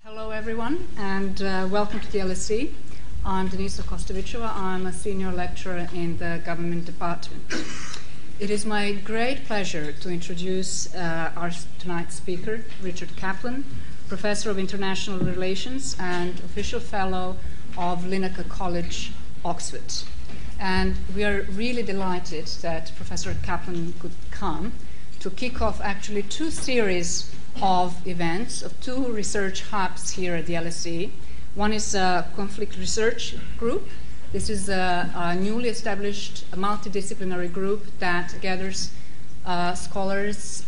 Hello everyone, and welcome to the LSE. I'm Denisa Kostovicova. I'm a senior lecturer in the government department. It is my great pleasure to introduce our tonight's speaker, Richard Caplan, Professor of International Relations and Official Fellow of Linacre College, Oxford. And we are really delighted that Professor Caplan could come to kick off actually two series of events of two research hubs here at the LSE. One is a conflict research group. This is a newly established multidisciplinary group that gathers scholars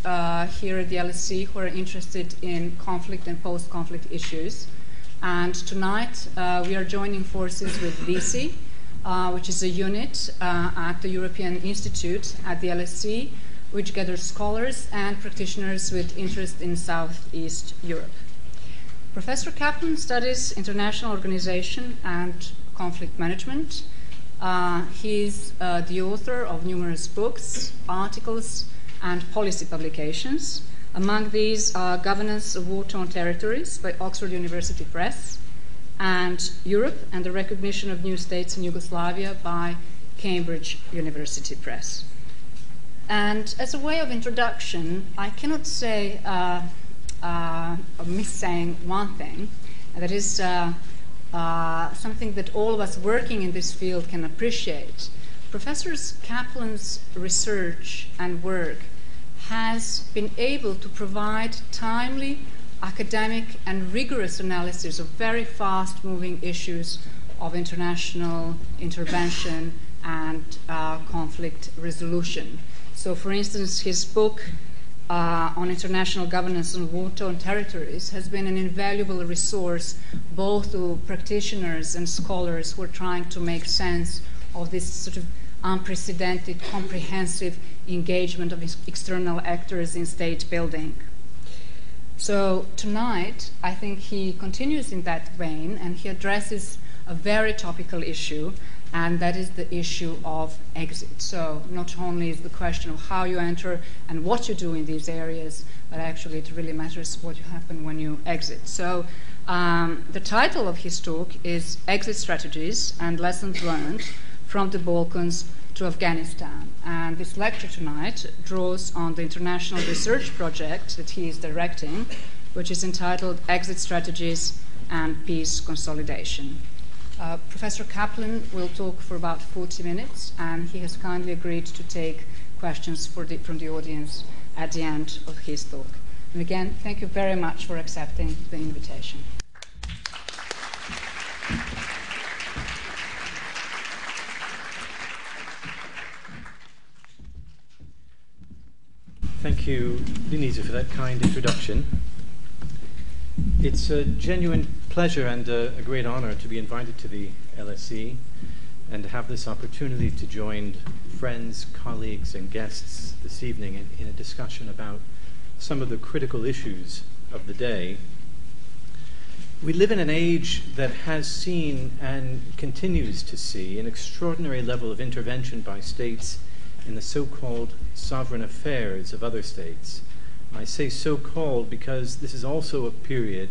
here at the LSE who are interested in conflict and post-conflict issues. And tonight we are joining forces with VC, which is a unit at the European Institute at the LSE, which gathers scholars and practitioners with interest in Southeast Europe. Professor Caplan studies international organization and conflict management. He's the author of numerous books, articles, and policy publications. Among these are Governance of War-Torn Territories by Oxford University Press, and Europe and the Recognition of New States in Yugoslavia by Cambridge University Press. And as a way of introduction, I cannot say or miss saying one thing, and that is something that all of us working in this field can appreciate. Professor Caplan's research and work has been able to provide timely, academic, and rigorous analysis of very fast-moving issues of international intervention and conflict resolution. So, for instance, his book on international governance and war-torn territories has been an invaluable resource both to practitioners and scholars who are trying to make sense of this sort of unprecedented, comprehensive engagement of external actors in state building. So tonight, I think he continues in that vein, and he addresses a very topical issue, and that is the issue of exit. So not only is the question of how you enter and what you do in these areas, but actually it really matters what happens when you exit. So the title of his talk is Exit Strategies and Lessons Learned from the Balkans to Afghanistan. And this lecture tonight draws on the international research project that he is directing, which is entitled Exit Strategies and Peace Consolidation. Professor Caplan will talk for about 40 minutes, and he has kindly agreed to take questions from the audience at the end of his talk. And again, thank you very much for accepting the invitation. Thank you, Denisa, for that kind introduction. It's a genuine pleasure and a great honor to be invited to the LSE and to have this opportunity to join friends, colleagues, and guests this evening in a discussion about some of the critical issues of the day. We live in an age that has seen and continues to see an extraordinary level of intervention by states in the so-called sovereign affairs of other states. I say so-called because this is also a period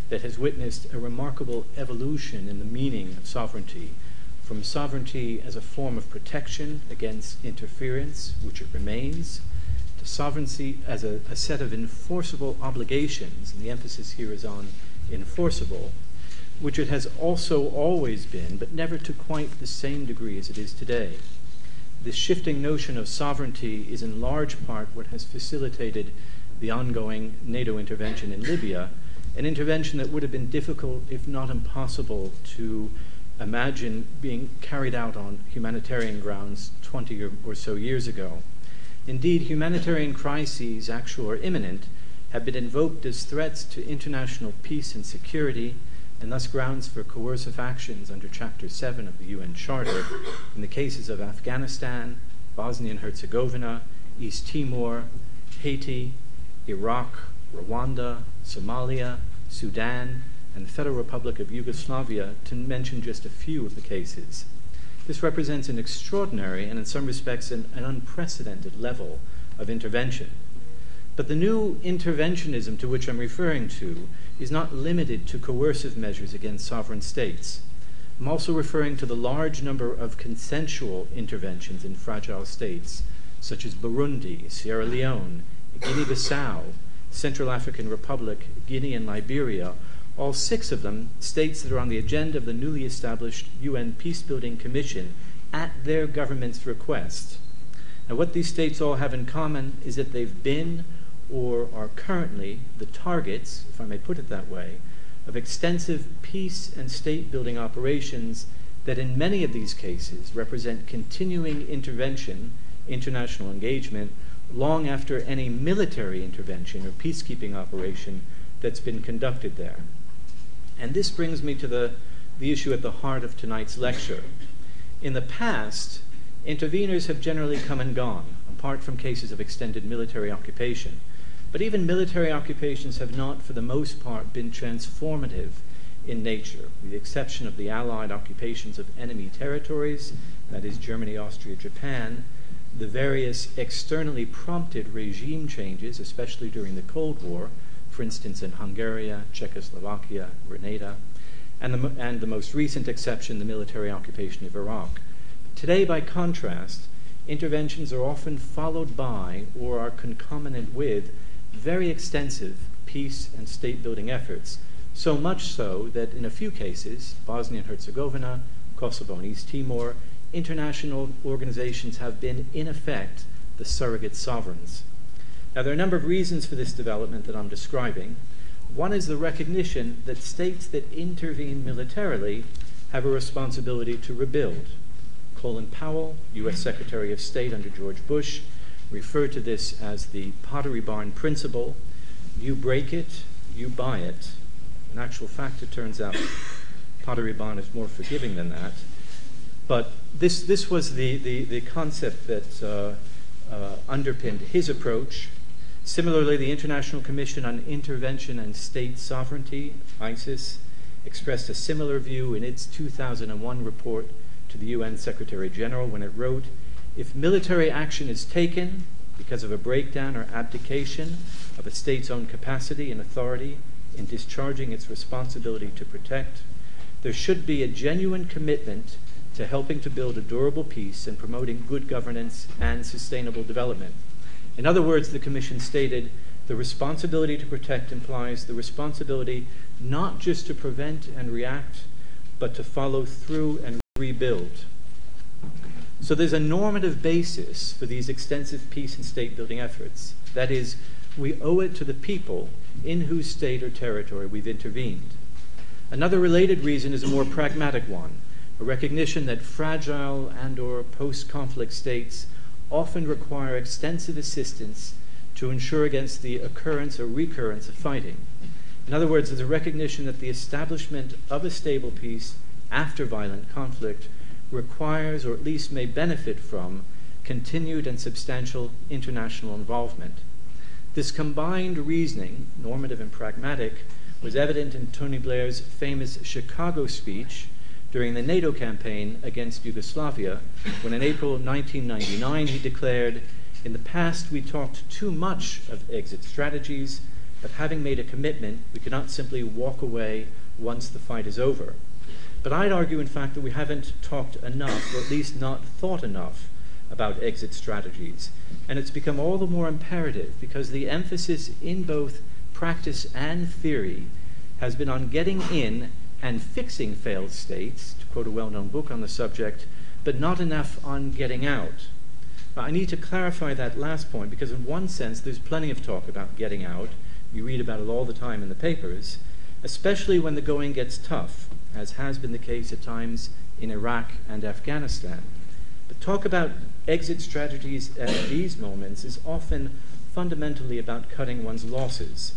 that has witnessed a remarkable evolution in the meaning of sovereignty, from sovereignty as a form of protection against interference, which it remains, to sovereignty as a set of enforceable obligations, and the emphasis here is on enforceable, which it has also always been, but never to quite the same degree as it is today. This shifting notion of sovereignty is in large part what has facilitated the ongoing NATO intervention in Libya, an intervention that would have been difficult, if not impossible, to imagine being carried out on humanitarian grounds 20 or so years ago. Indeed, humanitarian crises, actual or imminent, have been invoked as threats to international peace and security, and thus grounds for coercive actions under Chapter 7 of the UN Charter in the cases of Afghanistan, Bosnia and Herzegovina, East Timor, Haiti, Iraq, Rwanda, Somalia, Sudan, and the Federal Republic of Yugoslavia, to mention just a few of the cases. This represents an extraordinary and in some respects an unprecedented level of intervention. But the new interventionism to which I'm referring to is not limited to coercive measures against sovereign states. I'm also referring to the large number of consensual interventions in fragile states, such as Burundi, Sierra Leone, Guinea-Bissau, Central African Republic, Guinea, and Liberia, all 6 of them states that are on the agenda of the newly established UN Peacebuilding Commission at their government's request. Now, what these states all have in common is that they've been or are currently the targets, if I may put it that way, of extensive peace and state-building operations that in many of these cases represent continuing intervention, international engagement, long after any military intervention or peacekeeping operation that's been conducted there. And this brings me to the issue at the heart of tonight's lecture. In the past, interveners have generally come and gone, apart from cases of extended military occupation. But even military occupations have not, for the most part, been transformative in nature, with the exception of the Allied occupations of enemy territories, that is Germany, Austria, Japan, the various externally prompted regime changes, especially during the Cold War, for instance in Hungary, Czechoslovakia, Grenada, and the most recent exception, the military occupation of Iraq. Today, by contrast, interventions are often followed by or are concomitant with very extensive peace and state-building efforts, so much so that in a few cases, Bosnia and Herzegovina, Kosovo and East Timor, international organizations have been, in effect, the surrogate sovereigns. Now, there are a number of reasons for this development that I'm describing. One is the recognition that states that intervene militarily have a responsibility to rebuild. Colin Powell, U.S. Secretary of State under George Bush, referred to this as the Pottery Barn principle. You break it, you buy it. In actual fact, it turns out Pottery Barn is more forgiving than that. But this was the concept that underpinned his approach. Similarly, the International Commission on Intervention and State Sovereignty, ISIS, expressed a similar view in its 2001 report to the UN Secretary General when it wrote, "If military action is taken because of a breakdown or abdication of a state's own capacity and authority in discharging its responsibility to protect, there should be a genuine commitment to helping to build a durable peace and promoting good governance and sustainable development." In other words, the Commission stated, the responsibility to protect implies the responsibility not just to prevent and react, but to follow through and rebuild. So there's a normative basis for these extensive peace and state-building efforts. That is, we owe it to the people in whose state or territory we've intervened. Another related reason is a more pragmatic one, a recognition that fragile and or post-conflict states often require extensive assistance to ensure against the occurrence or recurrence of fighting. In other words, there's a recognition that the establishment of a stable peace after violent conflict requires, or at least may benefit from, continued and substantial international involvement. This combined reasoning, normative and pragmatic, was evident in Tony Blair's famous Chicago speech during the NATO campaign against Yugoslavia, when in April 1999 he declared, "In the past we talked too much of exit strategies, but having made a commitment, we cannot simply walk away once the fight is over." But I'd argue, in fact, that we haven't talked enough, or at least not thought enough, about exit strategies. And it's become all the more imperative because the emphasis in both practice and theory has been on getting in and fixing failed states, to quote a well-known book on the subject, but not enough on getting out. I need to clarify that last point because in one sense there's plenty of talk about getting out. You read about it all the time in the papers, especially when the going gets tough, as has been the case at times in Iraq and Afghanistan. But talk about exit strategies at these moments is often fundamentally about cutting one's losses.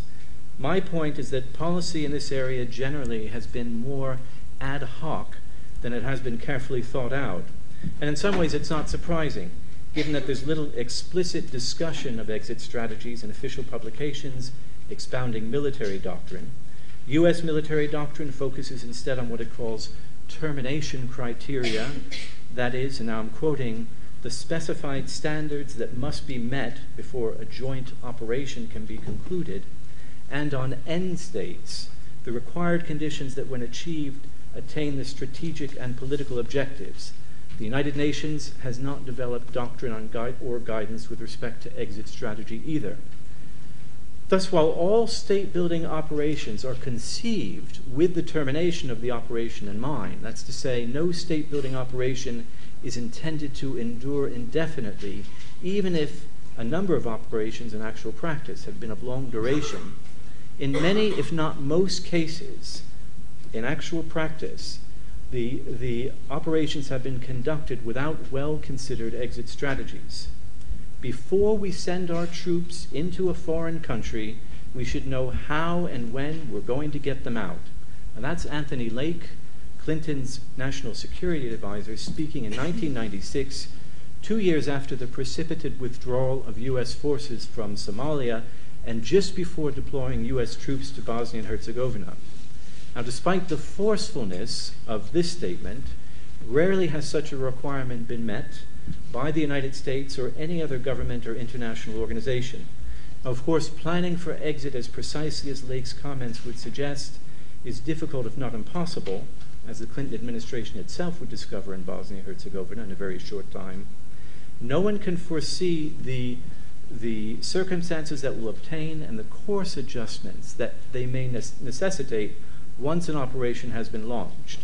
My point is that policy in this area generally has been more ad hoc than it has been carefully thought out. And in some ways it's not surprising, given that there's little explicit discussion of exit strategies in official publications expounding military doctrine. U.S. military doctrine focuses instead on what it calls termination criteria, that is, and now I'm quoting, the specified standards that must be met before a joint operation can be concluded, and on end states, the required conditions that, when achieved, attain the strategic and political objectives. The United Nations has not developed doctrine on or guidance with respect to exit strategy either. Thus, while all state-building operations are conceived with the termination of the operation in mind, that's to say, no state-building operation is intended to endure indefinitely, even if a number of operations in actual practice have been of long duration. In many, if not most cases, in actual practice, the operations have been conducted without well-considered exit strategies. Before we send our troops into a foreign country, we should know how and when we're going to get them out. And that's Anthony Lake, Clinton's national security advisor, speaking in 1996, 2 years after the precipitate withdrawal of U.S. forces from Somalia and just before deploying U.S. troops to Bosnia and Herzegovina. Now, despite the forcefulness of this statement, rarely has such a requirement been met by the United States or any other government or international organization. Now, of course, planning for exit as precisely as Lake's comments would suggest is difficult, if not impossible, as the Clinton administration itself would discover in Bosnia and Herzegovina in a very short time. No one can foresee the circumstances that will obtain and the course adjustments that they may necessitate once an operation has been launched.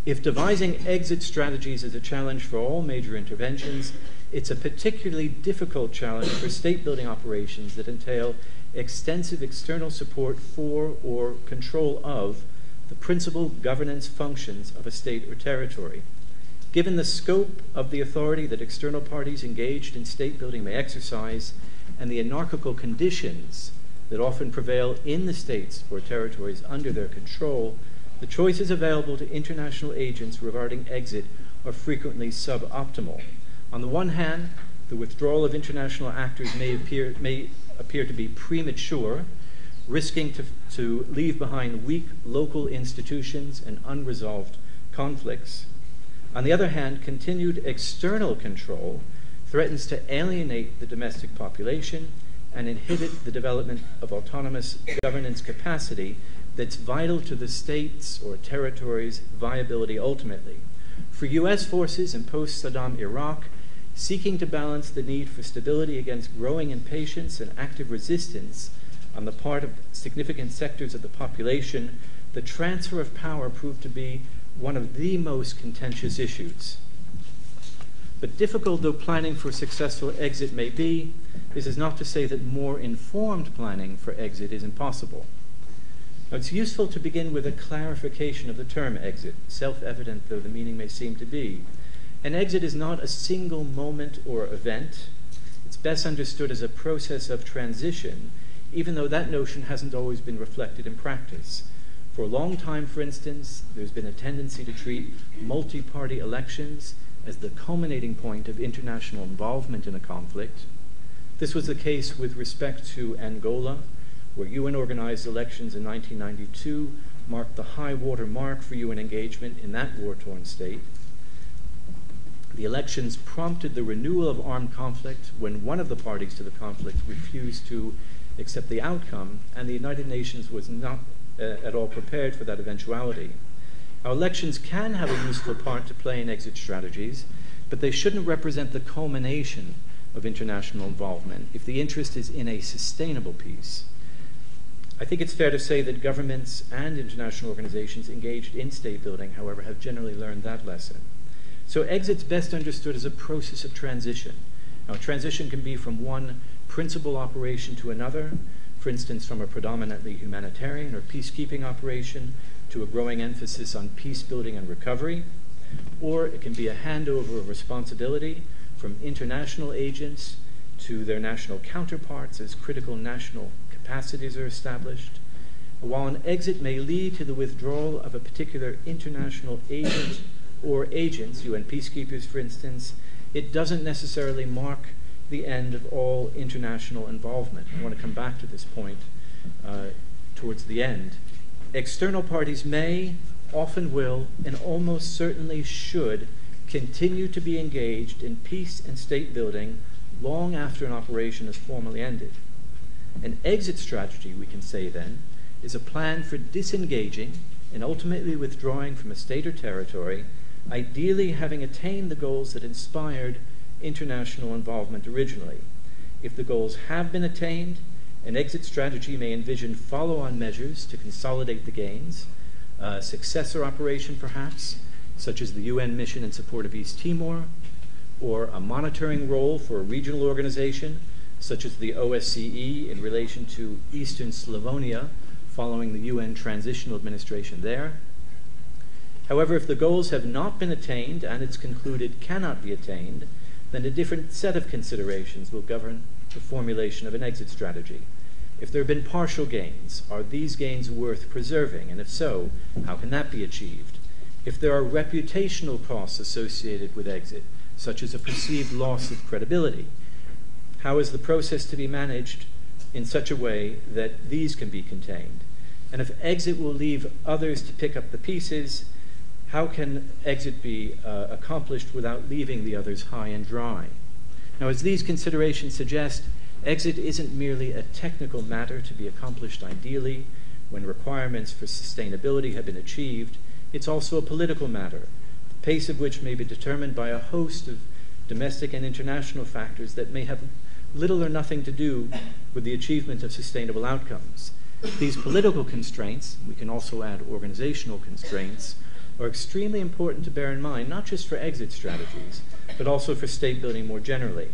If devising exit strategies is a challenge for all major interventions, it's a particularly difficult challenge for state-building operations that entail extensive external support for or control of the principal governance functions of a state or territory. Given the scope of the authority that external parties engaged in state-building may exercise and the anarchical conditions that often prevail in the states or territories under their control, the choices available to international agents regarding exit are frequently suboptimal. On the one hand, the withdrawal of international actors may appear to be premature, risking to leave behind weak local institutions and unresolved conflicts. On the other hand, continued external control threatens to alienate the domestic population and inhibit the development of autonomous governance capacity that's vital to the states or territories' viability ultimately. For U.S. forces in post-Saddam Iraq, seeking to balance the need for stability against growing impatience and active resistance on the part of significant sectors of the population, the transfer of power proved to be one of the most contentious issues. But difficult though planning for successful exit may be, this is not to say that more informed planning for exit is impossible. Now, it's useful to begin with a clarification of the term exit, self-evident though the meaning may seem to be. An exit is not a single moment or event. It's best understood as a process of transition, even though that notion hasn't always been reflected in practice. For a long time, for instance, there's been a tendency to treat multi-party elections as the culminating point of international involvement in a conflict. This was the case with respect to Angola, where UN-organized elections in 1992 marked the high water mark for UN engagement in that war-torn state. The elections prompted the renewal of armed conflict when one of the parties to the conflict refused to accept the outcome, and the United Nations was not at all prepared for that eventuality. Our elections can have a useful part to play in exit strategies, but they shouldn't represent the culmination of international involvement if the interest is in a sustainable peace. I think it's fair to say that governments and international organizations engaged in state building, however, have generally learned that lesson. So exit's best understood as a process of transition. Now, transition can be from one principal operation to another, for instance, from a predominantly humanitarian or peacekeeping operation to a growing emphasis on peace building and recovery, or it can be a handover of responsibility from international agents to their national counterparts as critical national capacities are established. While an exit may lead to the withdrawal of a particular international agent or agents, UN peacekeepers for instance, it doesn't necessarily mark the end of all international involvement. I want to come back to this point towards the end. External parties may, often will, and almost certainly should continue to be engaged in peace and state building long after an operation is formally ended. An exit strategy, we can say then, is a plan for disengaging and ultimately withdrawing from a state or territory, ideally having attained the goals that inspired international involvement originally. If the goals have been attained, an exit strategy may envision follow-on measures to consolidate the gains, a successor operation perhaps, such as the UN mission in support of East Timor, or a monitoring role for a regional organization, such as the OSCE in relation to Eastern Slavonia following the UN transitional administration there. However, if the goals have not been attained and it's concluded cannot be attained, then a different set of considerations will govern the formulation of an exit strategy. If there have been partial gains, are these gains worth preserving? And if so, how can that be achieved? If there are reputational costs associated with exit, such as a perceived loss of credibility, how is the process to be managed in such a way that these can be contained? And if exit will leave others to pick up the pieces, how can exit be accomplished without leaving the others high and dry? Now, as these considerations suggest, exit isn't merely a technical matter to be accomplished ideally when requirements for sustainability have been achieved. It's also a political matter, the pace of which may be determined by a host of domestic and international factors that may have little or nothing to do with the achievement of sustainable outcomes. These political constraints, we can also add organizational constraints, are extremely important to bear in mind, not just for exit strategies, but also for state building more generally.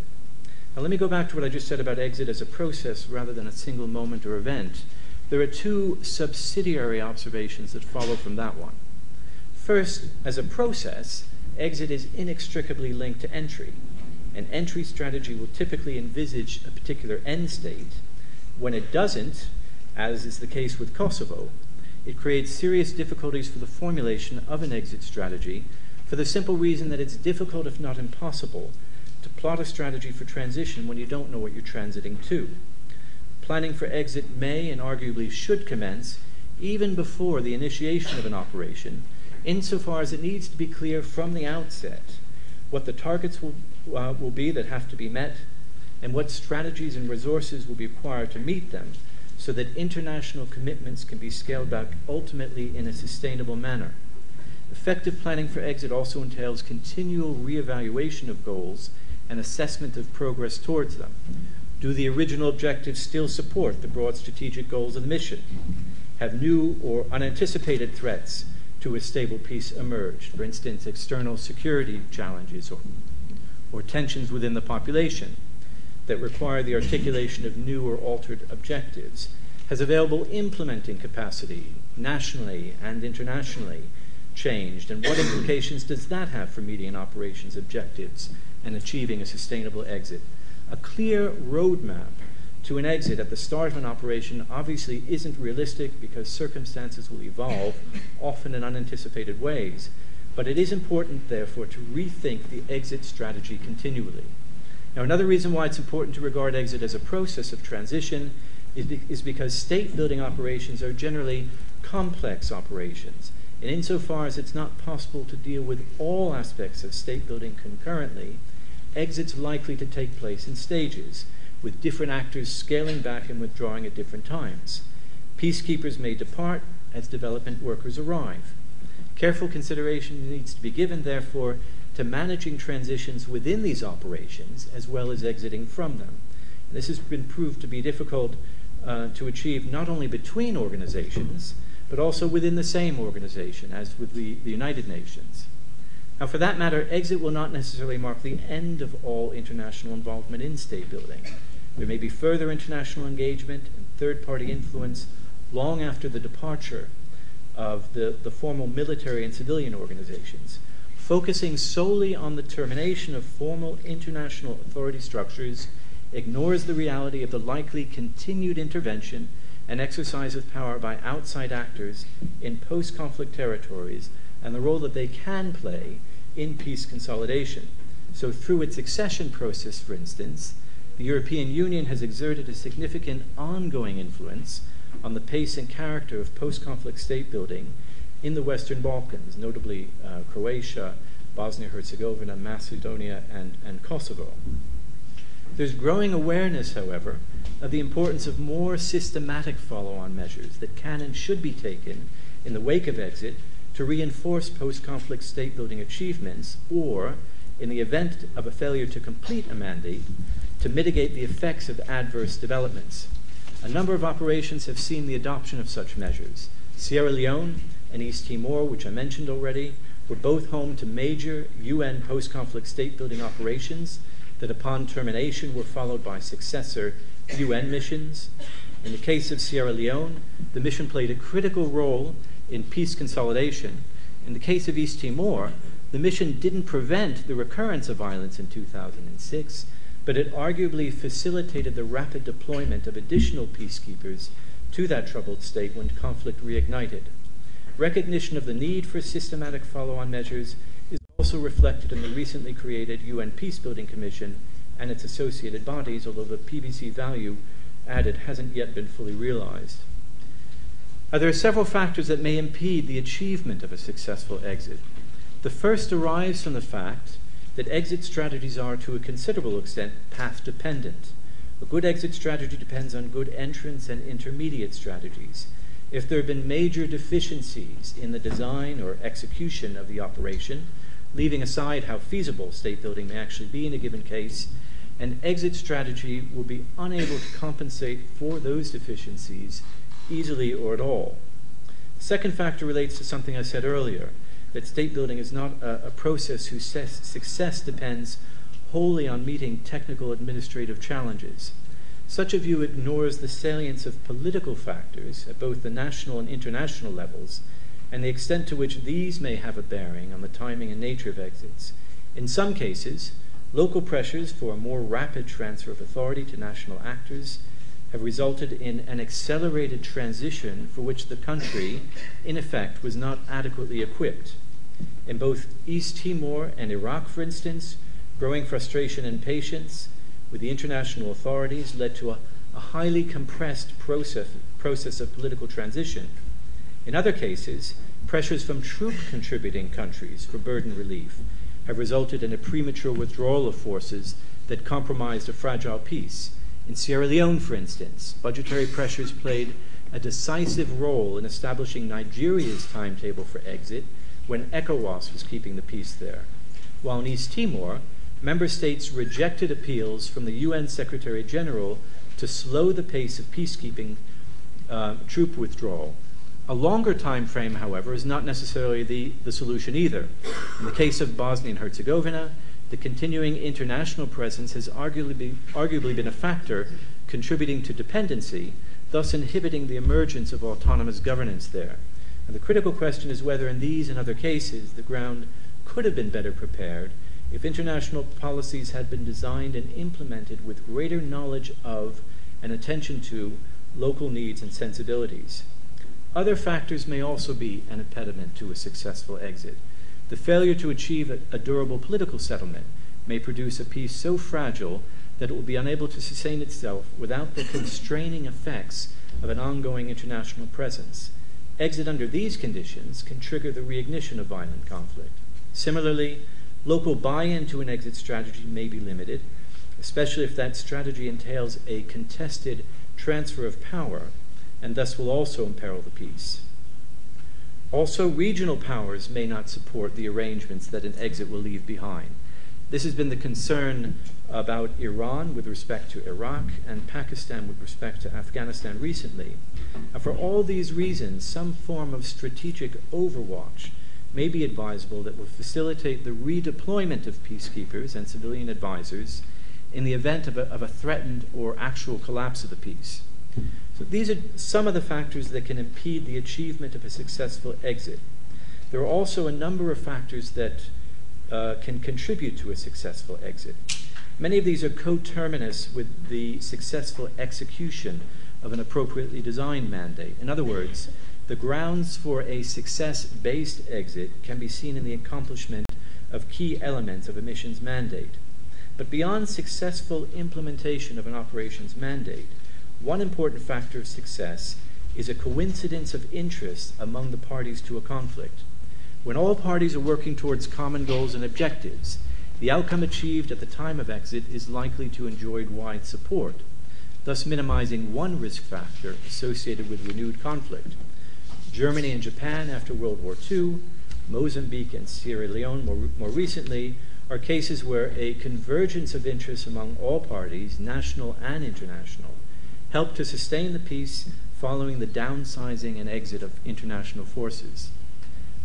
Now let me go back to what I just said about exit as a process rather than a single moment or event. There are two subsidiary observations that follow from that one. First, as a process, exit is inextricably linked to entry. An entry strategy will typically envisage a particular end state. When it doesn't, as is the case with Kosovo, it creates serious difficulties for the formulation of an exit strategy for the simple reason that it's difficult, if not impossible, to plot a strategy for transition when you don't know what you're transiting to. Planning for exit may and arguably should commence even before the initiation of an operation, insofar as it needs to be clear from the outset what the targets will be that have to be met and what strategies and resources will be required to meet them, so that international commitments can be scaled back ultimately in a sustainable manner. Effective planning for exit also entails continual reevaluation of goals and assessment of progress towards them. Do the original objectives still support the broad strategic goals of the mission? Have new or unanticipated threats to a stable peace emerged? For instance, external security challenges or tensions within the population that require the articulation of new or altered objectives? Has available implementing capacity, nationally and internationally, changed? And what implications does that have for meeting an operation's objectives and achieving a sustainable exit? A clear roadmap to an exit at the start of an operation obviously isn't realistic because circumstances will evolve, often in unanticipated ways. But it is important, therefore, to rethink the exit strategy continually. Now, another reason why it's important to regard exit as a process of transition is because state-building operations are generally complex operations. And insofar as it's not possible to deal with all aspects of state-building concurrently, exit's likely to take place in stages, with different actors scaling back and withdrawing at different times. Peacekeepers may depart as development workers arrive. Careful consideration needs to be given, therefore, to managing transitions within these operations as well as exiting from them. And this has been proved to be difficult to achieve not only between organizations, but also within the same organization, as with the United Nations. Now, for that matter, exit will not necessarily mark the end of all international involvement in state building. There may be further international engagement and third-party influence long after the departure of the formal military and civilian organizations. Focusing solely on the termination of formal international authority structures ignores the reality of the likely continued intervention and exercise of power by outside actors in post-conflict territories and the role that they can play in peace consolidation. So through its accession process, for instance, the European Union has exerted a significant ongoing influence on the pace and character of post-conflict state building in the Western Balkans, notably Croatia, Bosnia-Herzegovina, Macedonia, and Kosovo. There's growing awareness, however, of the importance of more systematic follow-on measures that can and should be taken in the wake of exit to reinforce post-conflict state-building achievements, or, in the event of a failure to complete a mandate, to mitigate the effects of adverse developments. A number of operations have seen the adoption of such measures. Sierra Leone and East Timor, which I mentioned already, were both home to major UN post-conflict state-building operations that upon termination were followed by successor UN missions. In the case of Sierra Leone, the mission played a critical role in peace consolidation. In the case of East Timor, the mission didn't prevent the recurrence of violence in 2006, but it arguably facilitated the rapid deployment of additional peacekeepers to that troubled state when conflict reignited. Recognition of the need for systematic follow-on measures is also reflected in the recently created UN Peacebuilding Commission and its associated bodies, although the PBC value added hasn't yet been fully realized. There are several factors that may impede the achievement of a successful exit. The first arises from the fact that exit strategies are, to a considerable extent, path-dependent. A good exit strategy depends on good entrance and intermediate strategies. If there have been major deficiencies in the design or execution of the operation, leaving aside how feasible state building may actually be in a given case, an exit strategy will be unable to compensate for those deficiencies easily or at all. The second factor relates to something I said earlier, that state building is not a process whose success depends wholly on meeting technical administrative challenges. Such a view ignores the salience of political factors at both the national and international levels, and the extent to which these may have a bearing on the timing and nature of exits. In some cases, local pressures for a more rapid transfer of authority to national actors have resulted in an accelerated transition for which the country, in effect, was not adequately equipped. In both East Timor and Iraq, for instance, growing frustration and impatience with the international authorities led to a highly compressed process of political transition. In other cases, pressures from troop-contributing countries for burden relief have resulted in a premature withdrawal of forces that compromised a fragile peace. In Sierra Leone, for instance, budgetary pressures played a decisive role in establishing Nigeria's timetable for exit when ECOWAS was keeping the peace there. While in East Timor, member states rejected appeals from the UN Secretary General to slow the pace of peacekeeping troop withdrawal. A longer time frame, however, is not necessarily the solution either. In the case of Bosnia and Herzegovina, the continuing international presence has arguably been a factor contributing to dependency, thus inhibiting the emergence of autonomous governance there. And the critical question is whether in these and other cases the ground could have been better prepared if international policies had been designed and implemented with greater knowledge of and attention to local needs and sensibilities. Other factors may also be an impediment to a successful exit. The failure to achieve a durable political settlement may produce a peace so fragile that it will be unable to sustain itself without the constraining effects of an ongoing international presence. Exit under these conditions can trigger the reignition of violent conflict. Similarly, local buy-in to an exit strategy may be limited, especially if that strategy entails a contested transfer of power, and thus will also imperil the peace. Also, regional powers may not support the arrangements that an exit will leave behind. This has been the concern about Iran with respect to Iraq and Pakistan with respect to Afghanistan recently. And for all these reasons, some form of strategic overwatch may be advisable that will facilitate the redeployment of peacekeepers and civilian advisors in the event of a threatened or actual collapse of the peace. So these are some of the factors that can impede the achievement of a successful exit. There are also a number of factors that can contribute to a successful exit. Many of these are coterminous with the successful execution of an appropriately designed mandate. In other words, the grounds for a success-based exit can be seen in the accomplishment of key elements of a mission's mandate. But beyond successful implementation of an operation's mandate, one important factor of success is a coincidence of interest among the parties to a conflict. When all parties are working towards common goals and objectives, the outcome achieved at the time of exit is likely to enjoy wide support, thus minimizing one risk factor associated with renewed conflict. Germany and Japan after World War II, Mozambique and Sierra Leone more recently, are cases where a convergence of interests among all parties, national and international, helped to sustain the peace following the downsizing and exit of international forces.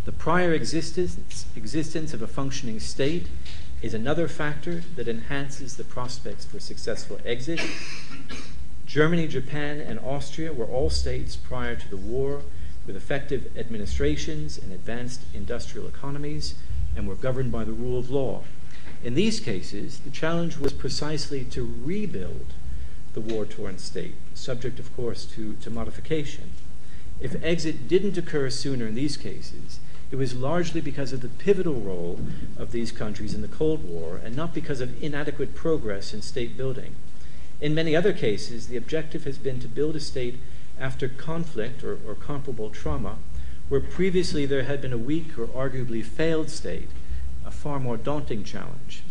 The prior existence of a functioning state is another factor that enhances the prospects for successful exit. Germany, Japan, and Austria were all states prior to the war with effective administrations and advanced industrial economies and were governed by the rule of law. In these cases, the challenge was precisely to rebuild the war-torn state, subject, of course, to modification. If exit didn't occur sooner in these cases, it was largely because of the pivotal role of these countries in the Cold War and not because of inadequate progress in state building. In many other cases, the objective has been to build a state after conflict or comparable trauma, where previously there had been a weak or arguably failed state, a far more daunting challenge.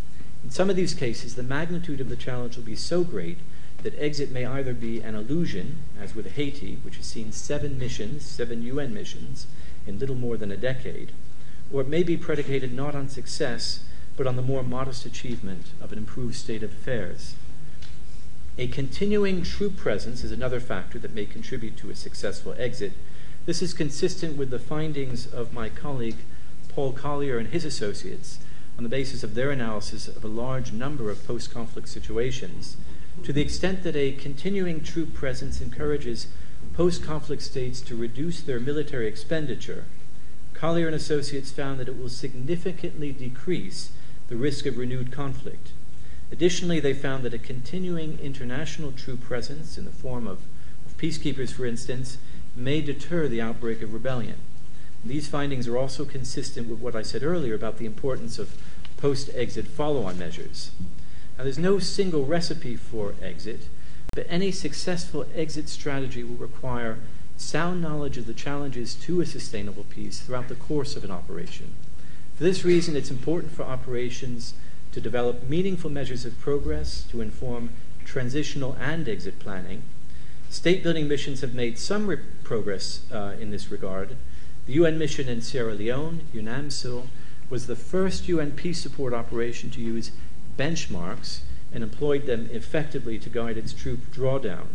In some of these cases, the magnitude of the challenge will be so great that exit may either be an illusion, as with Haiti, which has seen 7 UN missions, in little more than a decade, or it may be predicated not on success, but on the more modest achievement of an improved state of affairs. A continuing troop presence is another factor that may contribute to a successful exit. This is consistent with the findings of my colleague Paul Collier and his associates on the basis of their analysis of a large number of post-conflict situations, to the extent that a continuing troop presence encourages post-conflict states to reduce their military expenditure. Collier and Associates found that it will significantly decrease the risk of renewed conflict. Additionally, they found that a continuing international troop presence in the form of peacekeepers, for instance, may deter the outbreak of rebellion. These findings are also consistent with what I said earlier about the importance of post-exit follow-on measures. Now, there's no single recipe for exit, but any successful exit strategy will require sound knowledge of the challenges to a sustainable peace throughout the course of an operation. For this reason, it's important for operations to develop meaningful measures of progress to inform transitional and exit planning. State-building missions have made some progress in this regard. The UN mission in Sierra Leone, UNAMSIL, was the first UN peace support operation to use benchmarks and employed them effectively to guide its troop drawdown.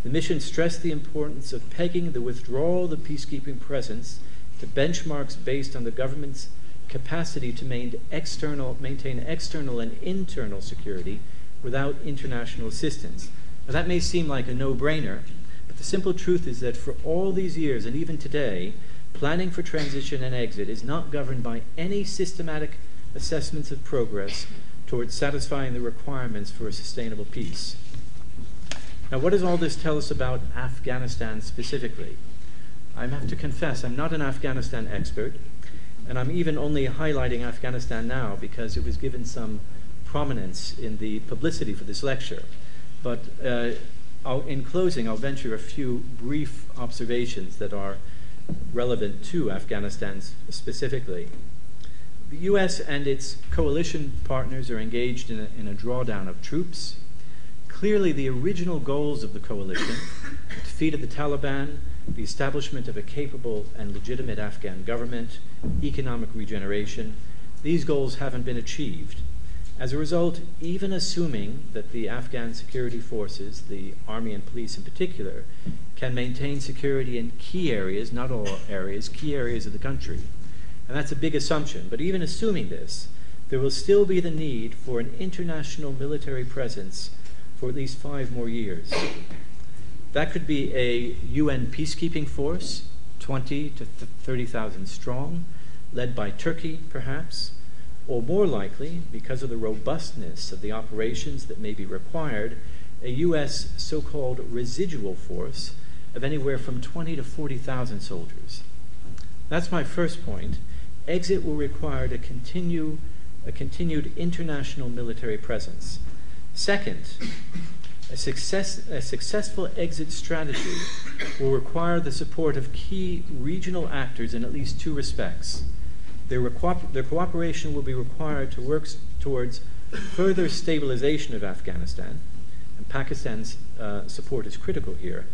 The mission stressed the importance of pegging the withdrawal of the peacekeeping presence to benchmarks based on the government's capacity to maintain external and internal security without international assistance. Now, that may seem like a no-brainer, but the simple truth is that for all these years, and even today, planning for transition and exit is not governed by any systematic assessments of progress towards satisfying the requirements for a sustainable peace. Now, what does all this tell us about Afghanistan specifically? I have to confess, I'm not an Afghanistan expert, and I'm even only highlighting Afghanistan now because it was given some prominence in the publicity for this lecture. But in closing, I'll venture a few brief observations that are relevant to Afghanistan specifically. The U.S. and its coalition partners are engaged in a drawdown of troops. Clearly, the original goals of the coalition, the defeat of the Taliban, the establishment of a capable and legitimate Afghan government, economic regeneration, these goals haven't been achieved. As a result, even assuming that the Afghan security forces, the army and police in particular, can maintain security in key areas, not all areas, key areas of the country, and that's a big assumption, but even assuming this, there will still be the need for an international military presence for at least 5 more years. That could be a UN peacekeeping force, 20 to 30,000 strong, led by Turkey, perhaps, or more likely, because of the robustness of the operations that may be required, a U.S. so-called residual force of anywhere from 20 to 40,000 soldiers. That's my first point. Exit will require a continued international military presence. Second, a successful exit strategy will require the support of key regional actors in at least 2 respects. Their cooperation will be required to work towards further stabilization of Afghanistan, and Pakistan's support is critical here.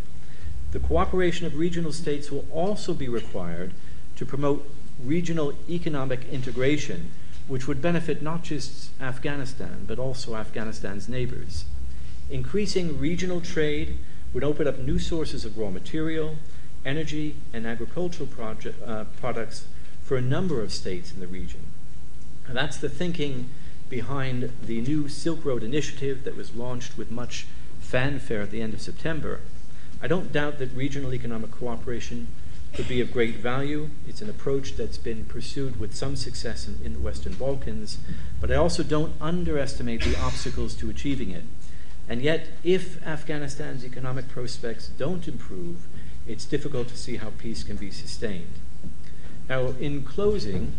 The cooperation of regional states will also be required to promote regional economic integration, which would benefit not just Afghanistan, but also Afghanistan's neighbors. Increasing regional trade would open up new sources of raw material, energy, and agricultural products for a number of states in the region. And that's the thinking behind the new Silk Road initiative that was launched with much fanfare at the end of September. I don't doubt that regional economic cooperation could be of great value. It's an approach that's been pursued with some success in the Western Balkans, but I also don't underestimate the obstacles to achieving it. And yet, if Afghanistan's economic prospects don't improve, it's difficult to see how peace can be sustained. Now, in closing,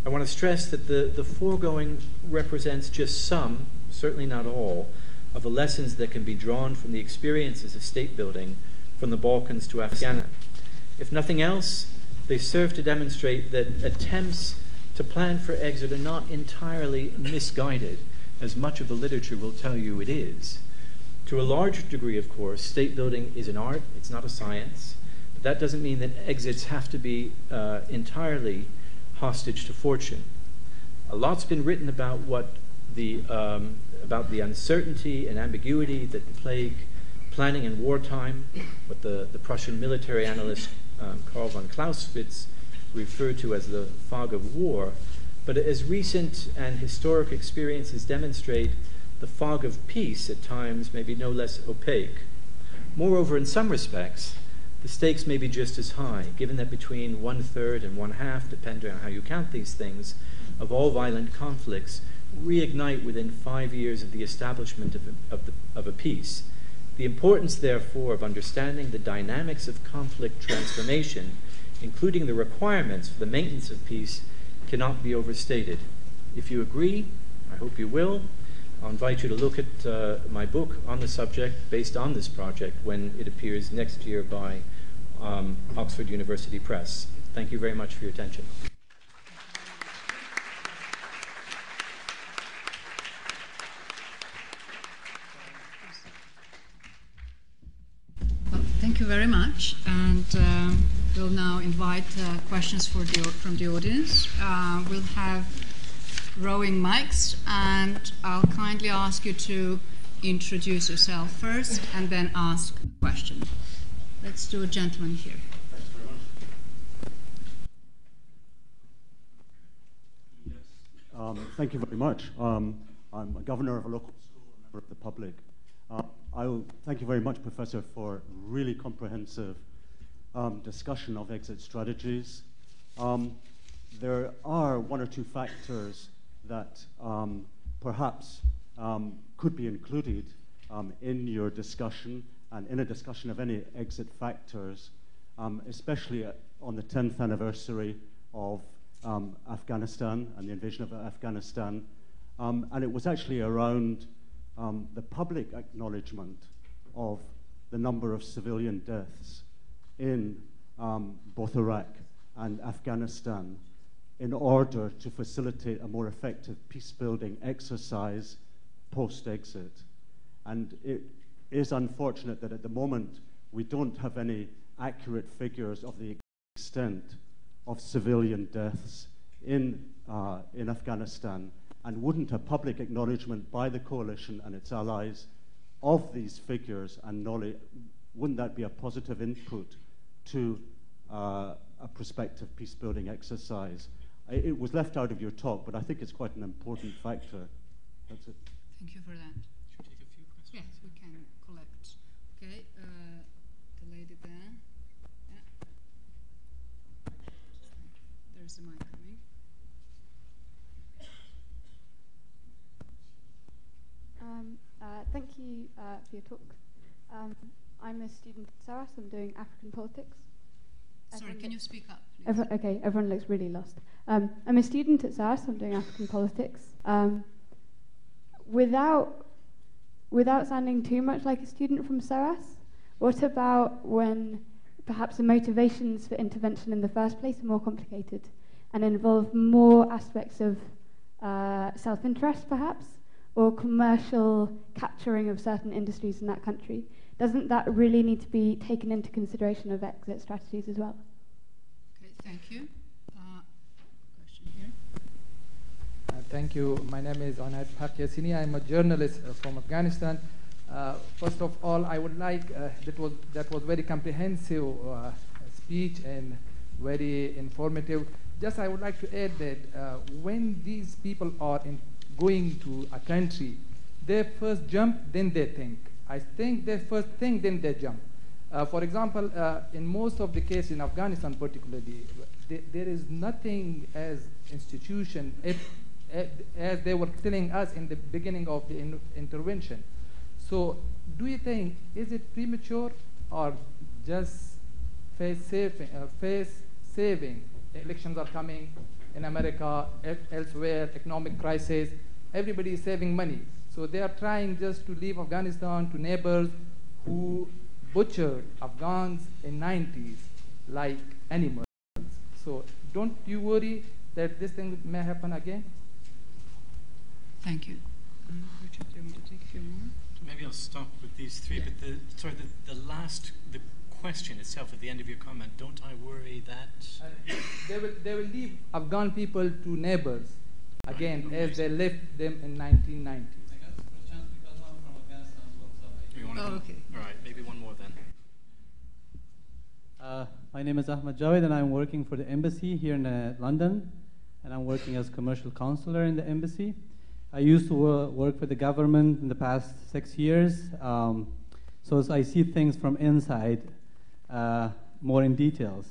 I want to stress that the foregoing represents just some, certainly not all, of the lessons that can be drawn from the experiences of state building from the Balkans to Afghanistan. If nothing else, they serve to demonstrate that attempts to plan for exit are not entirely misguided, as much of the literature will tell you it is. To a large degree, of course, state building is an art, it's not a science, but that doesn't mean that exits have to be entirely hostage to fortune. A lot's been written about about the uncertainty and ambiguity that plague planning in wartime, what the Prussian military analyst Karl von Clausewitz referred to as the fog of war. But as recent and historic experiences demonstrate, the fog of peace at times may be no less opaque. Moreover, in some respects, the stakes may be just as high, given that between 1/3 and 1/2, depending on how you count these things, of all violent conflicts reignite within 5 years of the establishment of a peace. The importance, therefore, of understanding the dynamics of conflict transformation, including the requirements for the maintenance of peace, cannot be overstated. If you agree, I hope you will, I'll invite you to look at my book on the subject based on this project when it appears next year by Oxford University Press. Thank you very much for your attention. Thank you very much, and we'll now invite questions from the audience. We'll have rowing mics, and I'll kindly ask you to introduce yourself first and then ask a question. Let's do a gentleman here. Thanks very much. Yes. Thank you very much. I'm a governor of a local school, a member of the public. Thank you very much, Professor, for really comprehensive discussion of exit strategies. There are one or two factors that perhaps could be included in your discussion and in a discussion of any exit factors, especially on the 10th anniversary of Afghanistan and the invasion of Afghanistan. And it was actually around the public acknowledgement of the number of civilian deaths in both Iraq and Afghanistan in order to facilitate a more effective peace-building exercise post-exit. And it is unfortunate that at the moment we don't have any accurate figures of the extent of civilian deaths in Afghanistan, and wouldn't a public acknowledgement by the coalition and its allies of these figures and knowledge, wouldn't that be a positive input to a prospective peace-building exercise? It was left out of your talk, but I think it's quite an important factor. That's it. Thank you for that. Should we take a few questions? Yes, we can collect. Okay, the lady there. Yeah. There's the mic coming. Thank you for your talk. I'm a student at SARAS. I'm doing African politics. Sorry, can you speak up, please? Okay, everyone looks really lost. I'm a student at SARAS. I'm doing African politics. Without sounding too much like a student from SARAS, what about when perhaps the motivations for intervention in the first place are more complicated? and involve more aspects of self-interest, perhaps, or commercial capturing of certain industries in that country? Doesn't that really need to be taken into consideration of exit strategies as well? Okay, thank you. Question here. Thank you. My name is Anad Pakyasini. I'm a journalist from Afghanistan. First of all, I would like, that was very comprehensive speech and very informative. Just I would like to add that when these people are going to a country, they first jump, then they think. I think they first think, then they jump. For example, in most of the cases in Afghanistan particularly, there is nothing as institution, as they were telling us in the beginning of the intervention. So do you think, is it premature or just face saving? Elections are coming in America, elsewhere, economic crisis, everybody is saving money. So they are trying just to leave Afghanistan to neighbors who butchered Afghans in 90s like animals. So don't you worry that this thing may happen again? Thank you. Richard, do you want to take a few more? Maybe I'll stop with these three, Yeah. but the question itself at the end of your comment, don't I worry that... They will leave Afghan people to neighbors again as they left them in 1990s. Okay. All right, maybe one more then. My name is Ahmed Javed, and I'm working for the embassy here in London, and I'm working as commercial counselor in the embassy. I used to work for the government in the past 6 years, so I see things from inside more in details.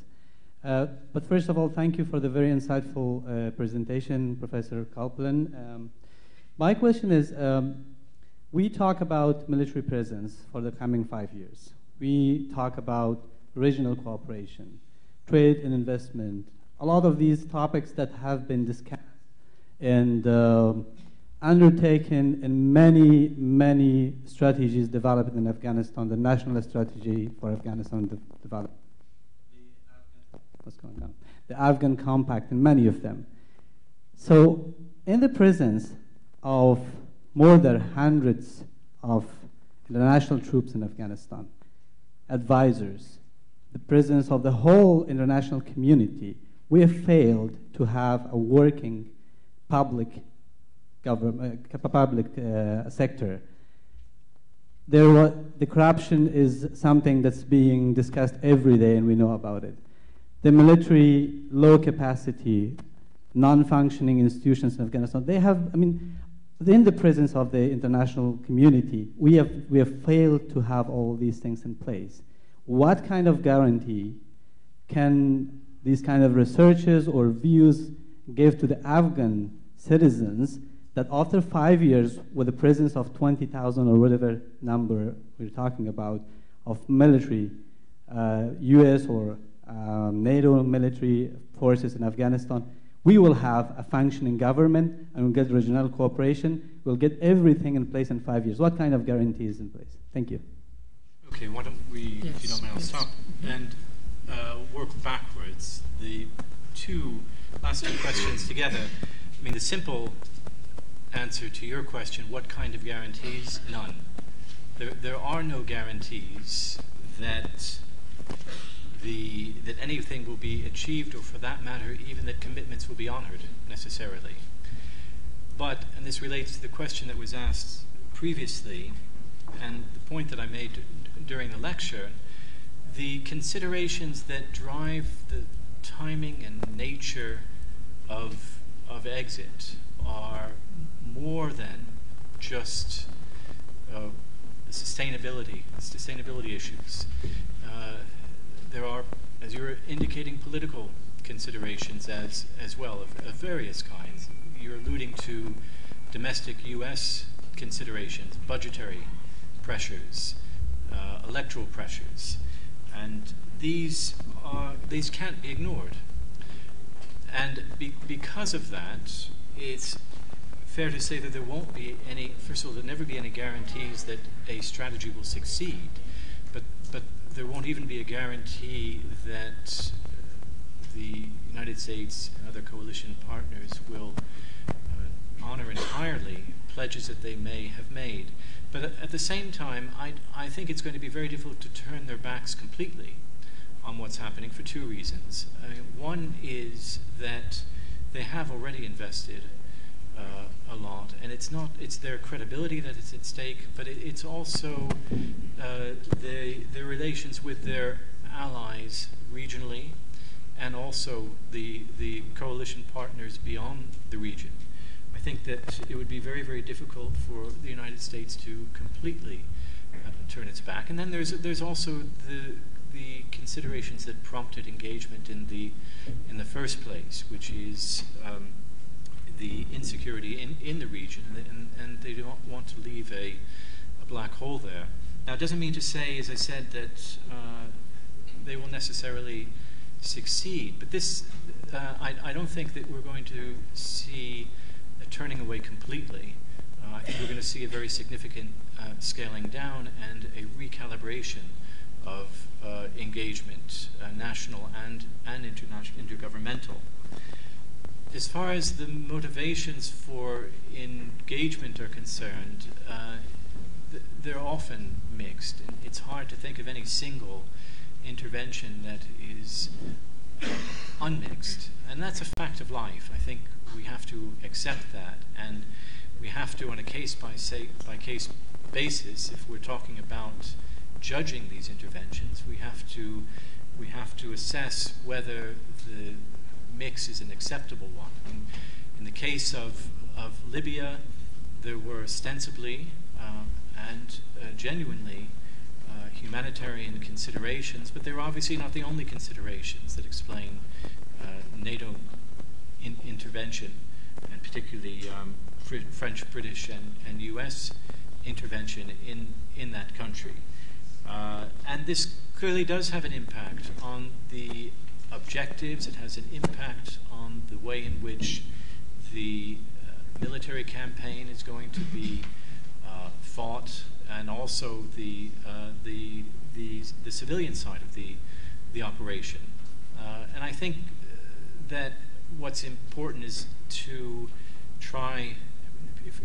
But first of all, thank you for the very insightful presentation, Professor Caplan. My question is, we talk about military presence for the coming 5 years. We talk about regional cooperation, trade and investment, a lot of these topics that have been discussed and undertaken in many strategies developed in Afghanistan, the national strategy for Afghanistan developed. What's going on? The Afghan Compact and many of them. So in the presence of more than hundreds of international troops in Afghanistan, advisors, the presence of the whole international community, we have failed to have a working public sector. The corruption is something that's being discussed every day, and we know about it. The military, low capacity, non-functioning institutions in Afghanistan, they have, in the presence of the international community, we have failed to have all these things in place. What kind of guarantee can these kind of researches or views give to the Afghan citizens that after 5 years, with the presence of 20,000 or whatever number we're talking about of military, US or NATO military forces in Afghanistan, we will have a functioning government and we'll get regional cooperation, we'll get everything in place in 5 years. What kind of guarantee is in place? Thank you. Okay, why don't we, if you don't mind, I'll stop and work backwards. The last two questions together. The simple answer to your question, what kind of guarantees? None. There are no guarantees that that anything will be achieved, or for that matter, even that commitments will be honored necessarily. But, and this relates to the question that was asked previously, and the point that I made during the lecture, the considerations that drive the timing and nature of exit are more than just sustainability issues. There are, as you're indicating, political considerations as well of various kinds. You're alluding to domestic U.S. considerations, budgetary pressures, electoral pressures, and these can't be ignored. And because of that, it's fair to say that there won't be any, first of all, there'll never be any guarantees that a strategy will succeed, but there won't even be a guarantee that the United States and other coalition partners will honor entirely pledges that they may have made. But at the same time, I think it's going to be very difficult to turn their backs completely on what's happening for two reasons. One is that they have already invested a lot, and it's their credibility that is at stake, but it's also their relations with their allies regionally, and also the coalition partners beyond the region. I think that it would be very, very difficult for the United States to completely turn its back. And then there's also the considerations that prompted engagement in the first place, which is the insecurity in the region, and they don't want to leave a black hole there. Now, it doesn't mean to say, as I said, that they will necessarily succeed, but this, I don't think that we're going to see a turning away completely. I think we're going to see a very significant scaling down and a recalibration of engagement, national and international, intergovernmental. As far as the motivations for engagement are concerned, they're often mixed. It's hard to think of any single intervention that is unmixed, and that's a fact of life. I think we have to accept that, and we have to, on a case-by-case basis, if we're talking about judging these interventions, we have to assess whether the mix is an acceptable one. In the case of Libya, there were ostensibly and genuinely humanitarian considerations, but they're obviously not the only considerations that explain NATO intervention, and particularly French, British, and US intervention in that country. And this clearly does have an impact on the objectives. It has an impact on the way in which the military campaign is going to be fought, and also the civilian side of the operation. And I think that what's important is to try,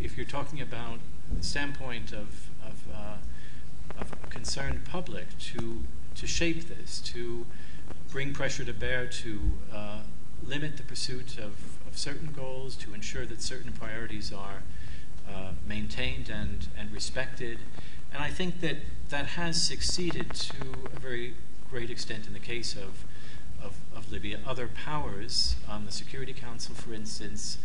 if you're talking about the standpoint of a concerned public, to shape this, to bring pressure to bear to limit the pursuit of certain goals, to ensure that certain priorities are maintained and respected. And I think that has succeeded to a very great extent in the case of Libya. Other powers, the Security Council, for instance,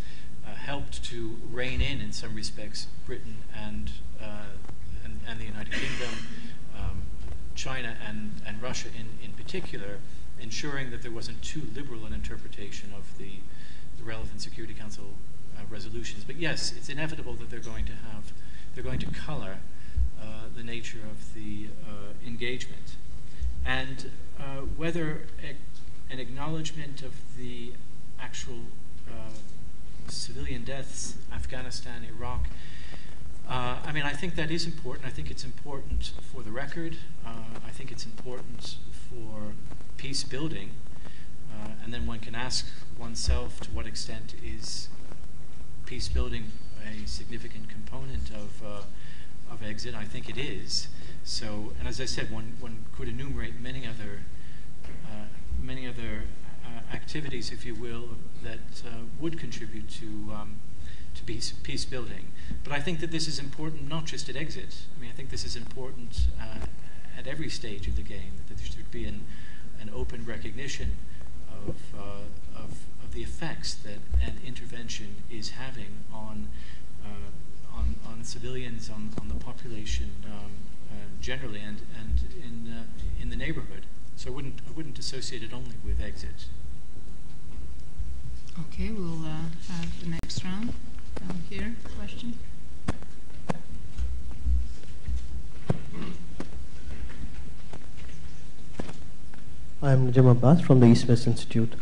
helped to rein in some respects, Britain and the United Kingdom, China and Russia in particular, ensuring that there wasn't too liberal an interpretation of the relevant Security Council resolutions. But yes, it's inevitable that they're going to color the nature of the engagement. And whether an acknowledgement of the actual civilian deaths, Afghanistan, Iraq, I think that is important. I think it's important for the record. I think it's important for peace building. And then one can ask oneself, to what extent is peace building a significant component of exit? I think it is. So, and as I said, one could enumerate many other activities, if you will, that would contribute to peace building. But I think that this is important not just at exit. I think this is important at every stage of the game, that there should be an open recognition of the effects that an intervention is having on civilians, on the population generally, and in the neighborhood. So I wouldn't associate it only with exit. Okay, we'll have the next round down here. Question? I'm Najim Abbas from the East West Institute.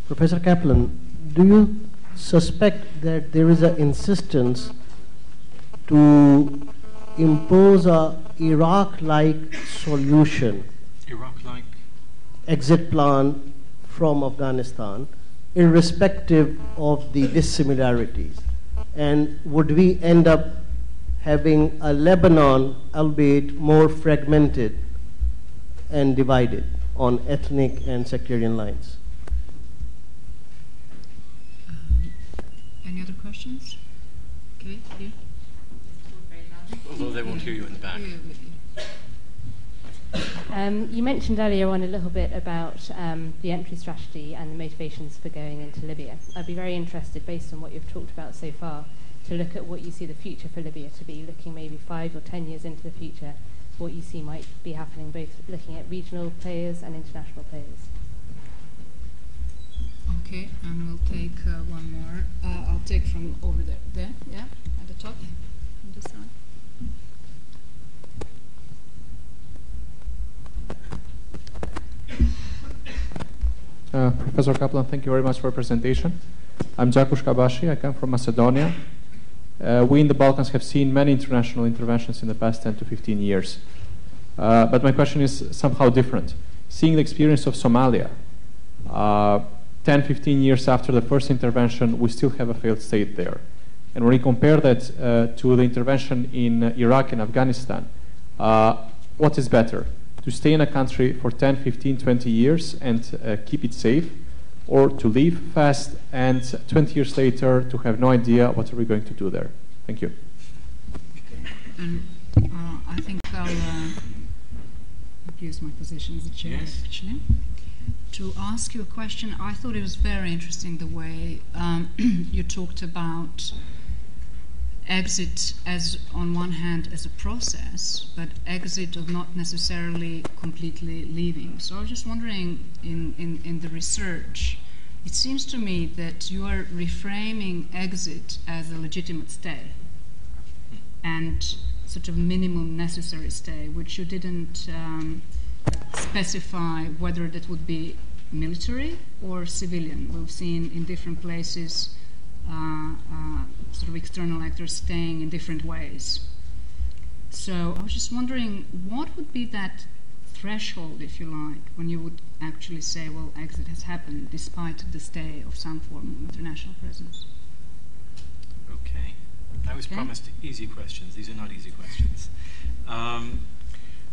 Professor Caplan, do you suspect that there is an insistence to impose a Iraq-like solution, Iraq-like exit plan from Afghanistan, irrespective of the dissimilarities? And would we end up having a Lebanon, albeit more fragmented and divided on ethnic and sectarian lines? Any other questions? Okay, here. Although they won't hear you in the back. You mentioned earlier on a little bit about the entry strategy and the motivations for going into Libya. I'd be very interested, based on what you've talked about so far, to look at what you see the future for Libya to be, looking maybe 5 or 10 years into the future, what you see might be happening, both looking at regional players and international players. Okay, and we'll take one more. I'll take from over there. There, yeah, at the top, on this side. Professor Caplan, thank you very much for your presentation. I'm Jakush Kabashi. I come from Macedonia. We in the Balkans have seen many international interventions in the past 10 to 15 years. But my question is somehow different. Seeing the experience of Somalia, 10, 15 years after the first intervention, we still have a failed state there. And when we compare that to the intervention in Iraq and Afghanistan, what is better? To stay in a country for 10, 15, 20 years and keep it safe, or to leave fast and 20 years later to have no idea what are we going to do there? Thank you. And I think I'll abuse my position as the chair, actually. To ask you a question, I thought it was very interesting the way you talked about exit as, on one hand, as a process, but exit of not necessarily completely leaving. So I was just wondering, in the research, it seems to me that you are reframing exit as a legitimate stay and sort of minimum necessary stay, which you didn't specify whether that would be military or civilian. We've seen in different places sort of external actors staying in different ways. So I was just wondering, what would be that threshold, if you like, when you would actually say, well, exit has happened despite the stay of some form of international presence? Okay. I was promised easy questions. These are not easy questions.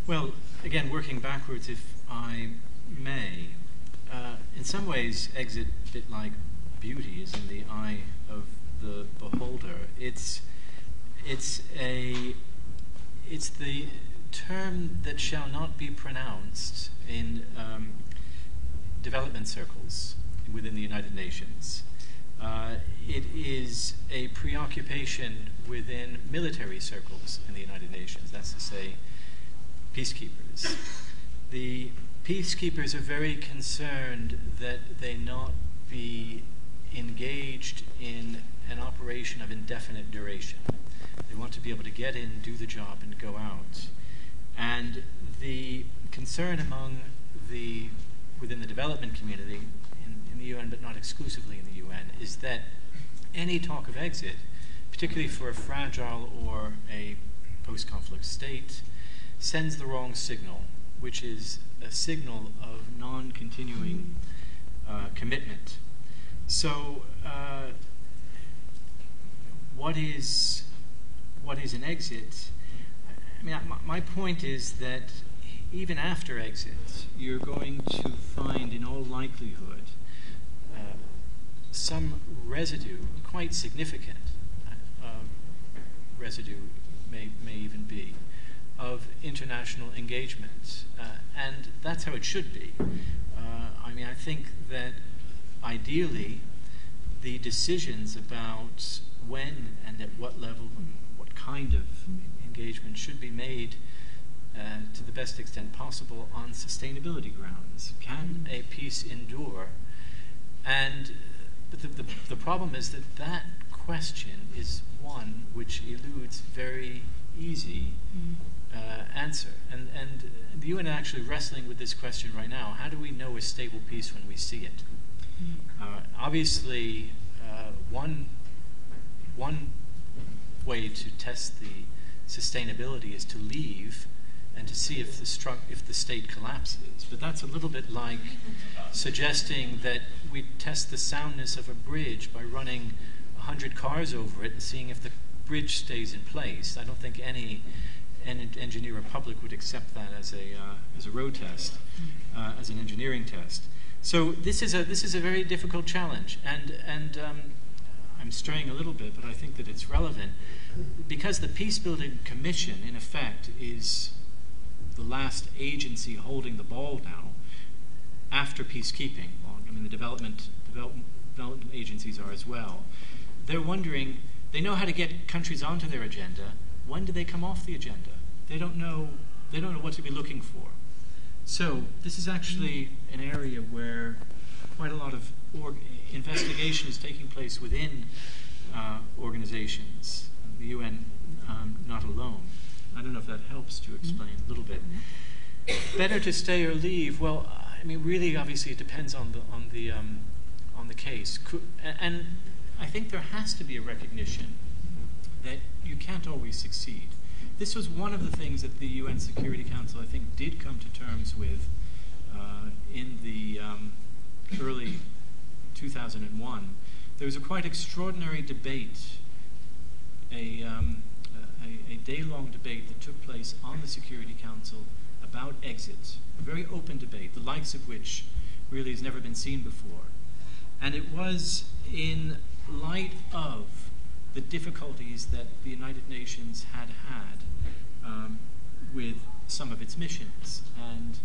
Well, again, working backwards, if I may, in some ways, exit, a bit like beauty, is in the eye of the beholder. It's the term that shall not be pronounced in development circles within the United Nations. It is a preoccupation within military circles in the United Nations. That's to say, peacekeepers. The peacekeepers are very concerned that they not be engaged in an operation of indefinite duration. They want to be able to get in, do the job, and go out. And the concern within the development community, in the UN, but not exclusively in the UN, is that any talk of exit, particularly for a fragile or a post-conflict state, sends the wrong signal, which is a signal of non-continuing commitment. So, what is an exit? I mean, my point is that even after exit, you're going to find, in all likelihood, some residue, quite significant residue, may even be, of international engagement, and that's how it should be. I mean, I think that ideally, the decisions about when and at what level and what kind of engagement should be made to the best extent possible on sustainability grounds. Can a peace endure? But the problem is that question is one which eludes very easy answer. And the UN are actually wrestling with this question right now. How do we know a stable peace when we see it? Obviously, one way to test the sustainability is to leave and to see if the state collapses. But that's a little bit like suggesting that we test the soundness of a bridge by running 100 cars over it and seeing if the bridge stays in place. I don't think any engineer or public would accept that as a road test, as an engineering test. So this is a very difficult challenge, and I'm straying a little bit, but I think that it's relevant because the Peacebuilding Commission, in effect, is the last agency holding the ball now after peacekeeping. Well, I mean, the development agencies are as well. They're wondering, they know how to get countries onto their agenda. When do they come off the agenda? They don't know what to be looking for. So this is actually an area where quite a lot of investigation is taking place within organizations, the UN not alone. I don't know if that helps to explain a little bit. Better to stay or leave? Well, I mean, really, obviously, it depends on the case. And I think there has to be a recognition that you can't always succeed. This was one of the things that the UN Security Council, I think, did come to terms with in the early 2001. There was a quite extraordinary debate, a day-long debate that took place on the Security Council about exit, a very open debate, the likes of which really has never been seen before. And it was in light of the difficulties that the United Nations had with some of its missions, and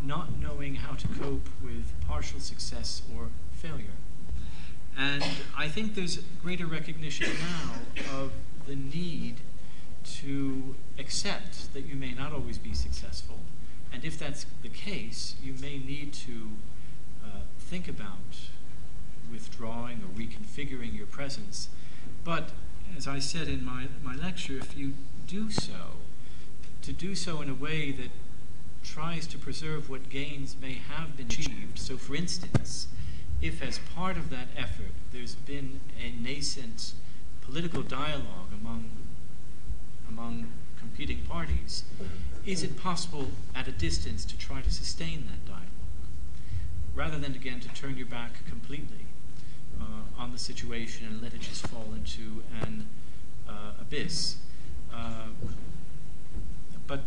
not knowing how to cope with partial success or failure. And I think there's greater recognition now of the need to accept that you may not always be successful, and if that's the case, you may need to think about withdrawing or reconfiguring your presence. But as I said in my lecture, if you do so, to do so in a way that tries to preserve what gains may have been achieved. So for instance, if as part of that effort there's been a nascent political dialogue among competing parties, is it possible at a distance to try to sustain that dialogue, rather than again to turn your back completely on the situation and let it just fall into an abyss? But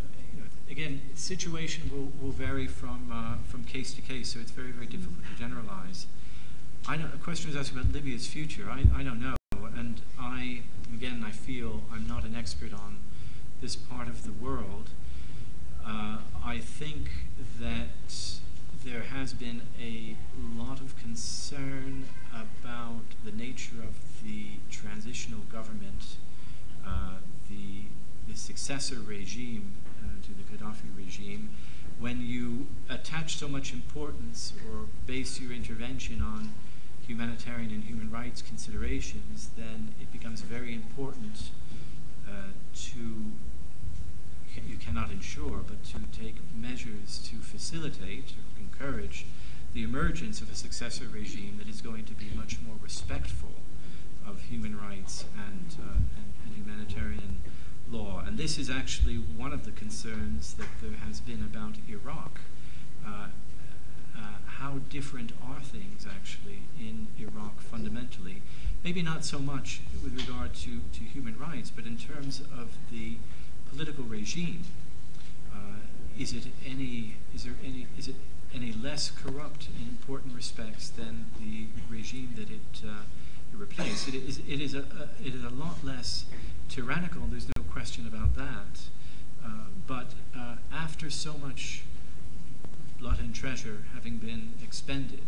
again, situation will vary from case to case, so it's very, very difficult to generalize. I know a question was asked about Libya's future. I don't know, and I feel I'm not an expert on this part of the world. I think that there has been a lot of concern about the nature of the transitional government, the successor regime to the Gaddafi regime. When you attach so much importance or base your intervention on humanitarian and human rights considerations, then it becomes very important you cannot ensure, but to take measures to facilitate or encourage the emergence of a successor regime that is going to be much more respectful of human rights and humanitarian law. And this is actually one of the concerns that there has been about Iraq. How different are things actually in Iraq fundamentally? Maybe not so much with regard to human rights, but in terms of the political regime. Is it any less corrupt in important respects than the regime that it replaced? It is a lot less tyrannical. There's no question about that. But after so much blood and treasure having been expended,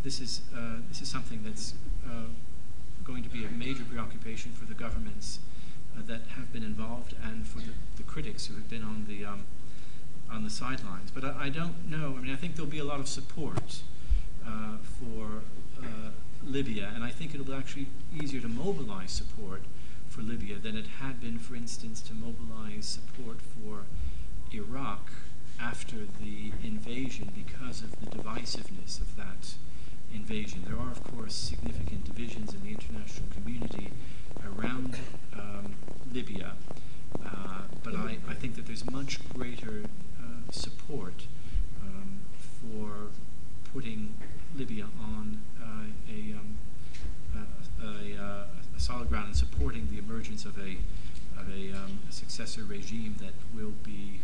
this is something that's going to be a major preoccupation for the governments that have been involved and for the critics who have been on the sidelines. But I don't know. I mean, I think there'll be a lot of support for Libya, and I think it'll be actually easier to mobilize support for Libya than it had been, for instance, to mobilize support for Iraq after the invasion because of the divisiveness of that invasion. There are, of course, significant divisions in the international community around Libya, but I think that there's much greater successor regime that will be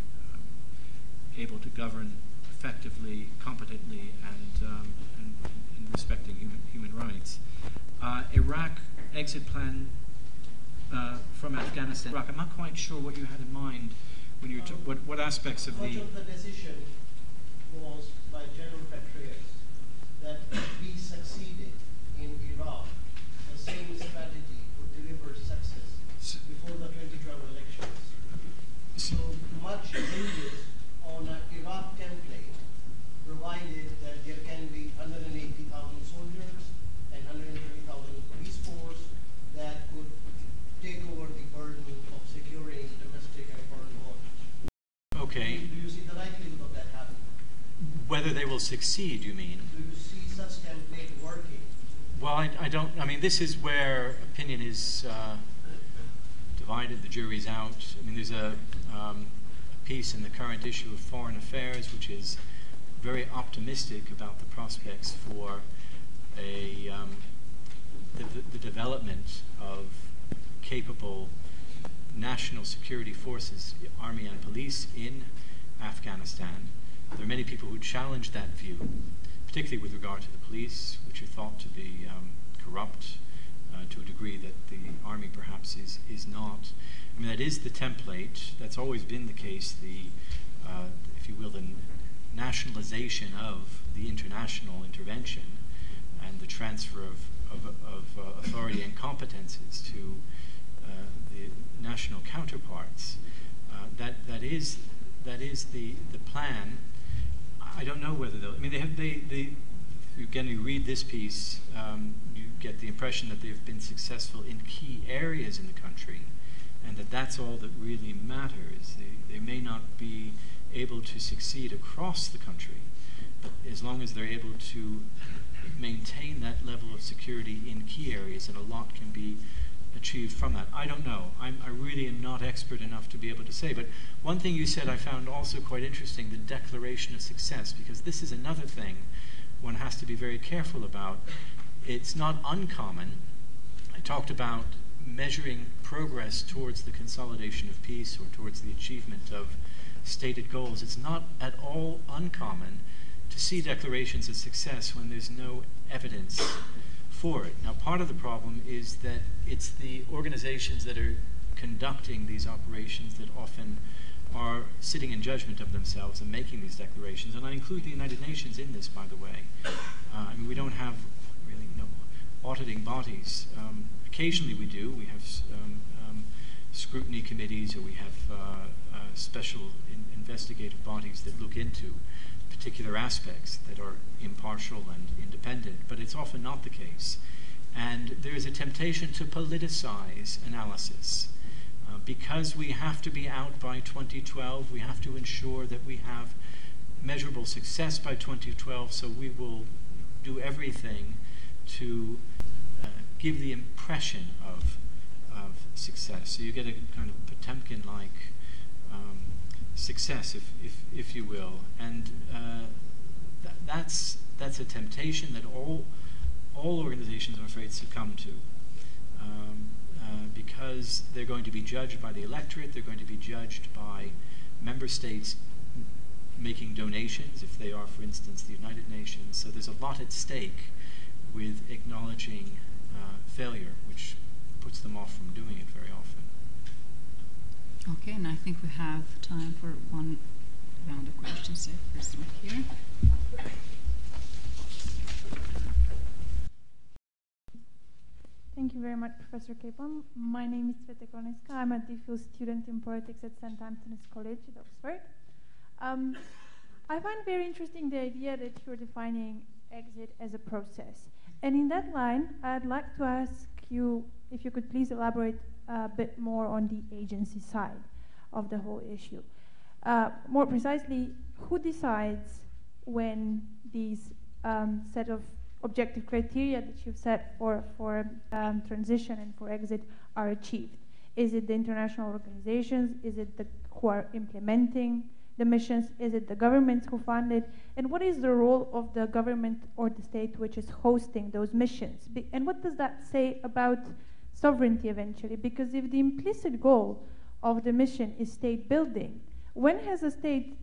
able to govern effectively, competently, and respecting human rights. Iraq exit plan from Afghanistan. Iraq, I'm not quite sure what you had in mind when you what aspects of much of the decision was by General Petraeus that if we succeeded in Iraq, the same strategy would deliver success before the 2012 elections. So much hinges on an Iraq template, provided that there can be 180,000 soldiers and 120,000 police force that could take over the burden of securing domestic and foreign borders. Okay. Do you see the likelihood of that happening? Whether they will succeed, you mean? Do you see such template working? Well, I don't. I mean, this is where opinion is divided. The jury's out. I mean, there's a piece in the current issue of Foreign Affairs which is very optimistic about the prospects for the development of capable national security forces, army and police, in Afghanistan. There are many people who challenge that view, particularly with regard to the police, which are thought to be corrupt to a degree that the army perhaps is not. I mean, that is the template. That's always been the case. The, if you will, the nationalization of the international intervention and the transfer of authority and competences to the national counterparts. That is the plan. I don't know whether they'll. I mean, again, you read this piece, you get the impression that they've been successful in key areas in the country, and that's all that really matters. They may not be able to succeed across the country, but as long as they're able to maintain that level of security in key areas, and a lot can be achieved from that. I don't know. I really am not expert enough to be able to say. But one thing you said I found also quite interesting, the declaration of success, because this is another thing one has to be very careful about. It's not uncommon. I talked about measuring progress towards the consolidation of peace or towards the achievement of stated goals. It's not at all uncommon to see declarations of success when there's no evidence for it. Now, part of the problem is that it's the organizations that are conducting these operations that often are sitting in judgment of themselves and making these declarations. And I include the United Nations in this, by the way. I mean, we don't have really auditing bodies. Occasionally we do. We have scrutiny committees, or we have special investigative bodies that look into particular aspects that are impartial and independent, but it's often not the case. And there is a temptation to politicize analysis. Because we have to be out by 2012, we have to ensure that we have measurable success by 2012, so we will do everything to give the impression of success. So you get a kind of Potemkin-like success, if you will, and that's a temptation that all organizations, I'm afraid, succumb to, because they're going to be judged by the electorate. They're going to be judged by member states making donations, if they are, for instance, the United Nations. So there's a lot at stake with acknowledging failure, which puts them off from doing it very often. Okay, and I think we have time for one round of questions. First one here. Thank you very much, Professor Caplan. My name is Sveta Korneska. I'm a DPhil student in politics at St. Anthony's College at Oxford. I find very interesting the idea that you're defining exit as a process. And in that line, I'd like to ask you if you could please elaborate a bit more on the agency side of the whole issue. More precisely, who decides when these set of objective criteria that you've set for transition and for exit are achieved? Is it the international organizations? Is it who are implementing the missions? Is it the governments who fund it? And what is the role of the government or the state which is hosting those missions? And what does that say about sovereignty eventually? Because if the implicit goal of the mission is state building. When has a state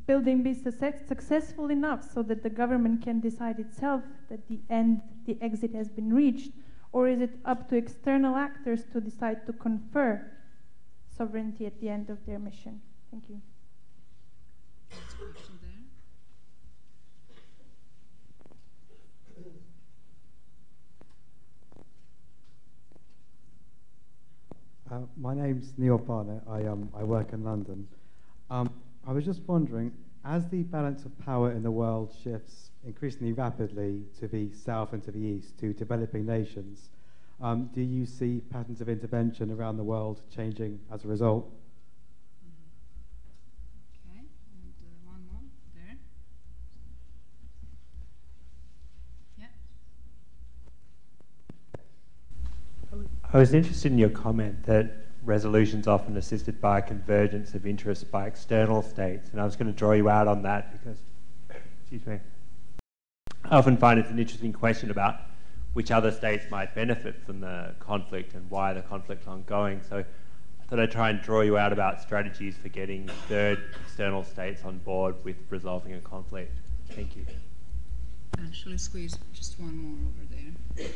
building been successful enough so that the government can decide itself that the exit has been reached? Or is it up to external actors to decide to confer sovereignty at the end of their mission? Thank you. My name's Neil Barnett. I work in London. I was just wondering, as the balance of power in the world shifts increasingly rapidly to the south and to the east, to developing nations, do you see patterns of intervention around the world changing as a result? Okay, and one more there. Yeah. I was interested in your comment that resolution's often assisted by a convergence of interests by external states, and I was going to draw you out on that because, excuse me, I often find it's an interesting question about which other states might benefit from the conflict and why the conflict's ongoing. So I thought I'd try and draw you out about strategies for getting third external states on board with resolving a conflict. Thank you. And shall I squeeze just one more over there?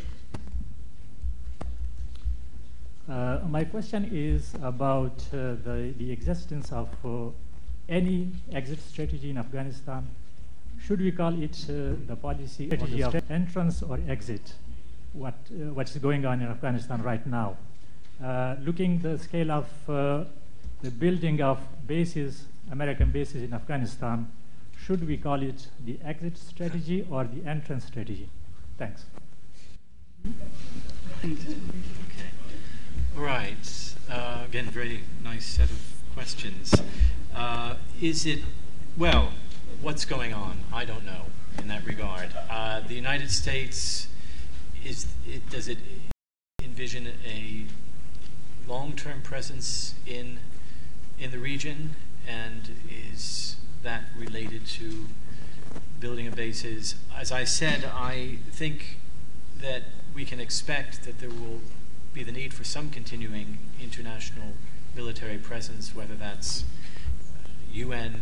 My question is about the existence of any exit strategy in Afghanistan. Should we call it the policy strategy of entrance or exit? What's going on in Afghanistan right now? Looking the scale of the building of bases, American bases in Afghanistan, should we call it the exit strategy or the entrance strategy? Thanks. Okay. All right. Again, very nice set of questions. Is it, well, what's going on? I don't know in that regard. The United States, does it envision a long-term presence in the region, and is that related to building of bases? As I said, I think that we can expect that there will be the need for some continuing international military presence, whether that's UN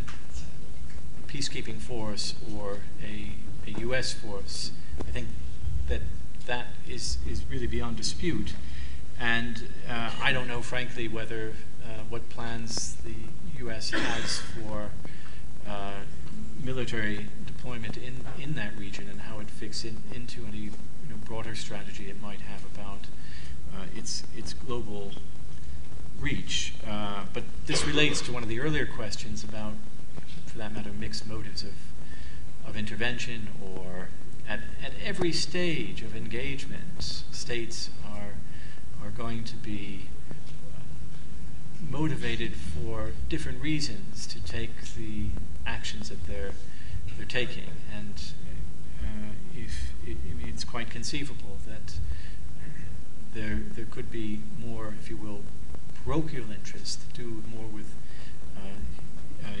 peacekeeping force or a US force. I think that is really beyond dispute. And I don't know, frankly, whether what plans the US has for military deployment in that region and how it fits into any broader strategy it might have about its global reach. But this relates to one of the earlier questions about, for that matter, mixed motives of intervention, or at every stage of engagement, states are going to be motivated for different reasons to take the actions that they're taking. And it's quite conceivable that there could be more, if you will, parochial interest to do more with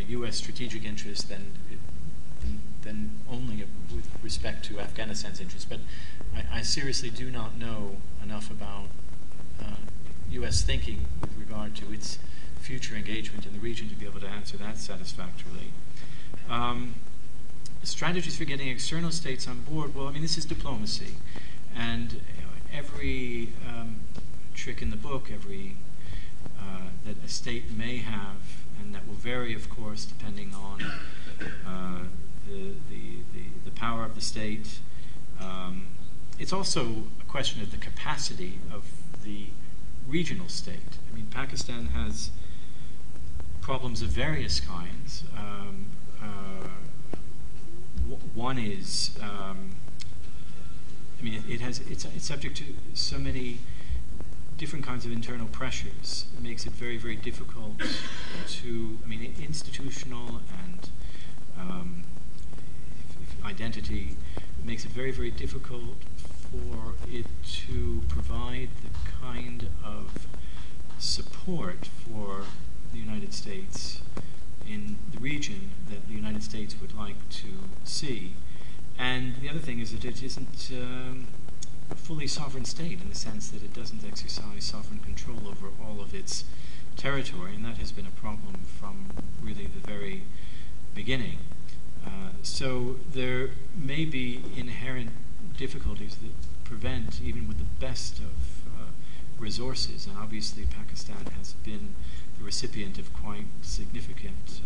U.S. strategic interest than only with respect to Afghanistan's interest. But I seriously do not know enough about U.S. thinking with regard to its future engagement in the region to be able to answer that satisfactorily. Strategies for getting external states on board, well, I mean, this is diplomacy. And every trick in the book, that a state may have, and that will vary, of course, depending on the power of the state. It's also a question of the capacity of the regional state. I mean, Pakistan has problems of various kinds. One is, it's subject to so many different kinds of internal pressures. It makes it very, very difficult to, institutional and identity, it makes it very, very difficult for it to provide the kind of support for the United States in the region that the United States would like to see. And the other thing is that it isn't a fully sovereign state in the sense that it doesn't exercise sovereign control over all of its territory, and that has been a problem from really the very beginning. So there may be inherent difficulties that prevent, even with the best of resources, and obviously Pakistan has been the recipient of quite significant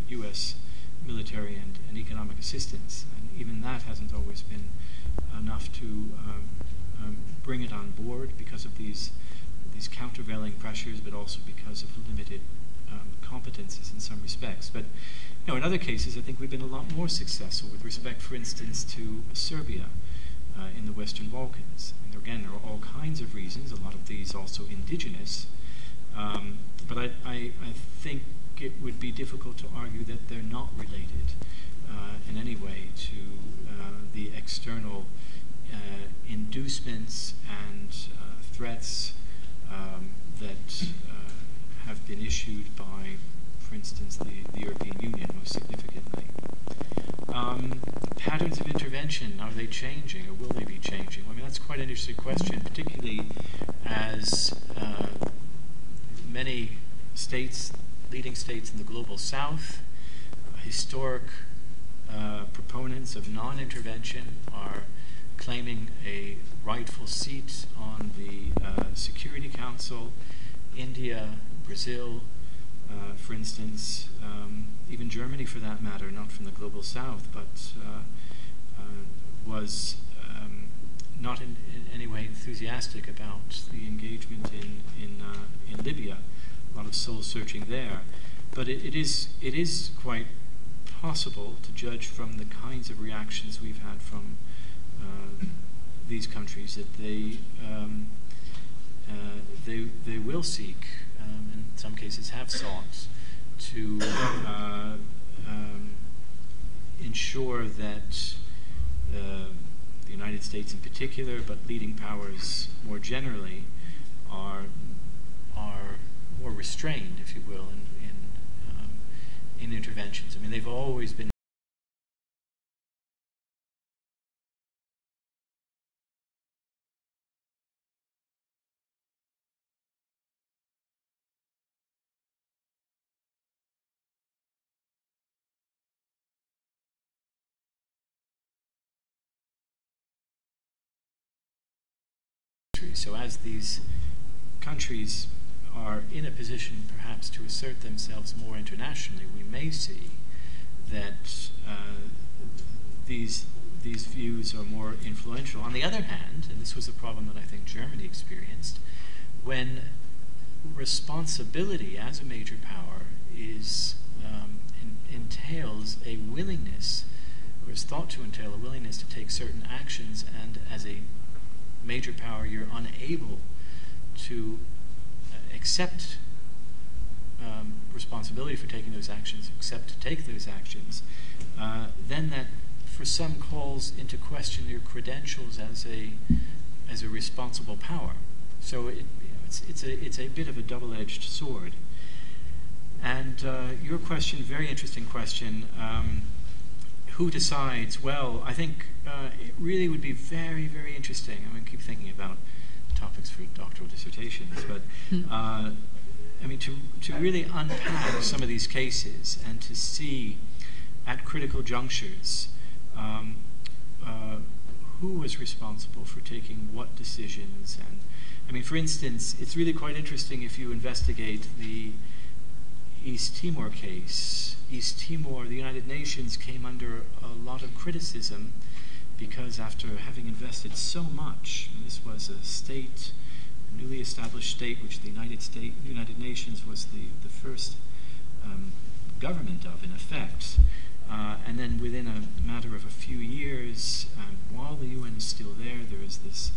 U.S. military and economic assistance, and even that hasn't always been enough to bring it on board because of these countervailing pressures, but also because of limited competences in some respects. But in other cases, I think we've been a lot more successful with respect, for instance, to Serbia in the Western Balkans. And again, there are all kinds of reasons, a lot of these also indigenous, but I think it would be difficult to argue that they're not related in any way to the external inducements and threats that have been issued by, for instance, the European Union most significantly. Patterns of intervention, are they changing or will they be changing? I mean, that's quite an interesting question, particularly as many states, leading states in the global south, historic proponents of non-intervention are claiming a rightful seat on the Security Council. India, Brazil, for instance, even Germany for that matter, not from the global south, but was not in any way enthusiastic about the engagement in Libya. A lot of soul searching there. But it is quite possible to judge from the kinds of reactions we've had from these countries that they will seek, in some cases have sought, to ensure that the United States in particular, but leading powers more generally, are more restrained, if you will, in interventions. I mean, they've always been so as these countries are in a position perhaps to assert themselves more internationally, we may see that these views are more influential. On the other hand, and this was a problem that I think Germany experienced, when responsibility as a major power entails a willingness, or is thought to entail a willingness to take certain actions, and as a major power you're unable to accept responsibility for taking those actions, accept to take those actions, then that for some calls into question your credentials as a responsible power. So it's a bit of a double-edged sword. And your question, very interesting question. Who decides? Well, I think it really would be very, very interesting. I'm going to keep thinking about topics for doctoral dissertations, but I mean, to really unpack some of these cases and to see at critical junctures who was responsible for taking what decisions. And I mean, for instance, it's really quite interesting if you investigate the East Timor case. East Timor, the United Nations came under a lot of criticism because after having invested so much, and this was a state, a newly established state, which the United Nations was the first government of, in effect, and then within a matter of a few years, while the UN is still there, there is this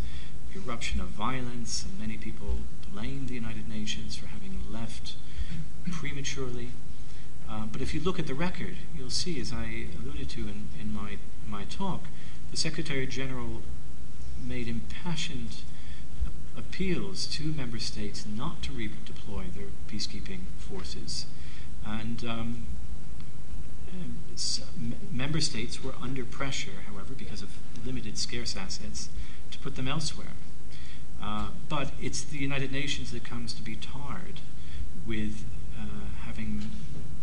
eruption of violence, and many people blame the United Nations for having left prematurely. But if you look at the record, you'll see, as I alluded to in my talk, the Secretary General made impassioned appeals to member states not to redeploy their peacekeeping forces. And member states were under pressure, however, because of limited scarce assets, to put them elsewhere. But it's the United Nations that comes to be tarred with having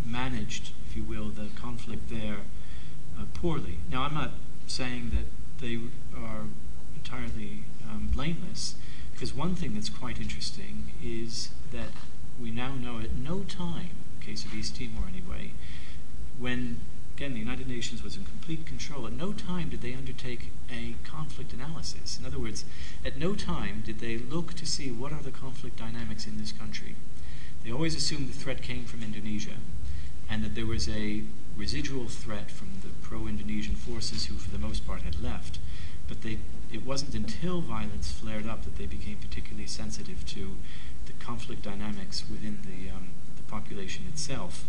managed, if you will, the conflict there poorly. Now, I'm not saying that they are entirely blameless, because one thing that's quite interesting is that we now know at no time, in the case of East Timor anyway, when, again, the United Nations was in complete control, at no time did they undertake a conflict analysis. In other words, at no time did they look to see what are the conflict dynamics in this country. They always assumed the threat came from Indonesia, and that there was a residual threat from the pro-Indonesian forces who, for the most part, had left. But it wasn't until violence flared up that they became particularly sensitive to the conflict dynamics within the population itself.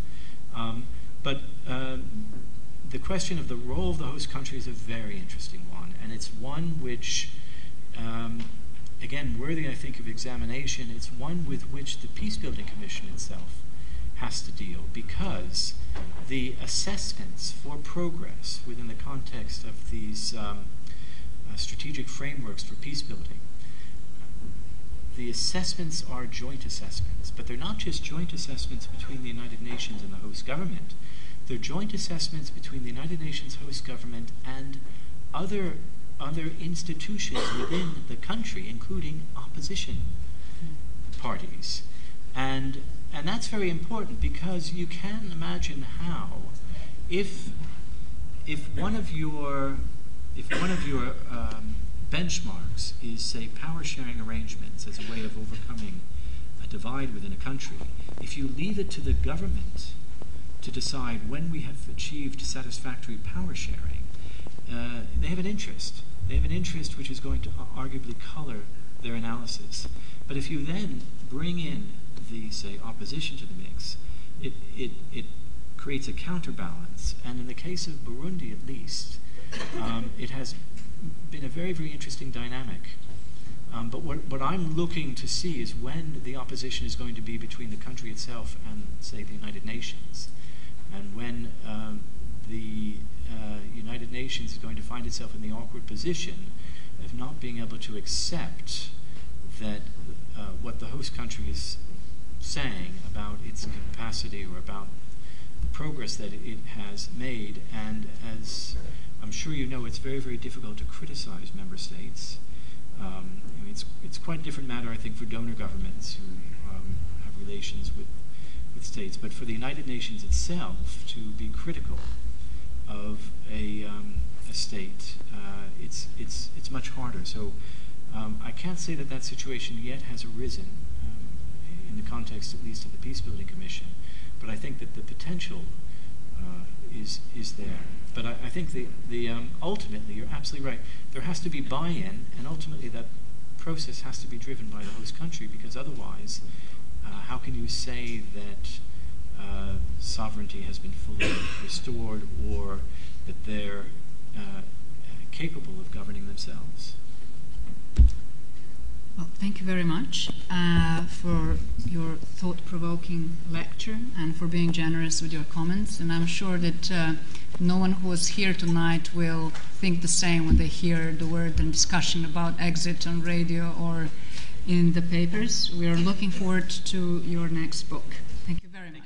But the question of the role of the host country is a very interesting one, and it's one which, again, worthy, I think, of examination. It's one with which the Peacebuilding Commission itself has to deal, because the assessments for progress within the context of these strategic frameworks for peacebuilding, the assessments are joint assessments, but they're not just joint assessments between the United Nations and the host government. They're joint assessments between the United Nations host government and other institutions within the country, including opposition parties. And that's very important, because you can imagine how, if one of your benchmarks is, say, power sharing arrangements as a way of overcoming a divide within a country, if you leave it to the government to decide when we have achieved satisfactory power sharing, they have an interest. They have an interest which is going to arguably color their analysis. But if you then bring in the, say, opposition to the mix, it creates a counterbalance. And in the case of Burundi, at least, it has been a very, very interesting dynamic. But what I'm looking to see is when the opposition is going to be between the country itself and, say, the United Nations, and when the United Nations is going to find itself in the awkward position of not being able to accept that what the host country is saying about its capacity or about the progress that it has made. And as I'm sure you know, it's very, very difficult to criticize member states. I mean, it's quite a different matter, I think, for donor governments who have relations with states, but for the United Nations itself to be critical of a state, it's much harder. So I can't say that situation yet has arisen in the context, at least, of the Peacebuilding Commission, but I think that the potential is there. But I think the ultimately, you're absolutely right. There has to be buy-in, and ultimately that process has to be driven by the host country, because otherwise, how can you say that sovereignty has been fully restored, or that they're capable of governing themselves? Well, thank you very much for your thought-provoking lecture and for being generous with your comments. And I'm sure that no one who is here tonight will think the same when they hear the word and discussion about exit on radio or in the papers. We are looking forward to your next book. Thank you very much.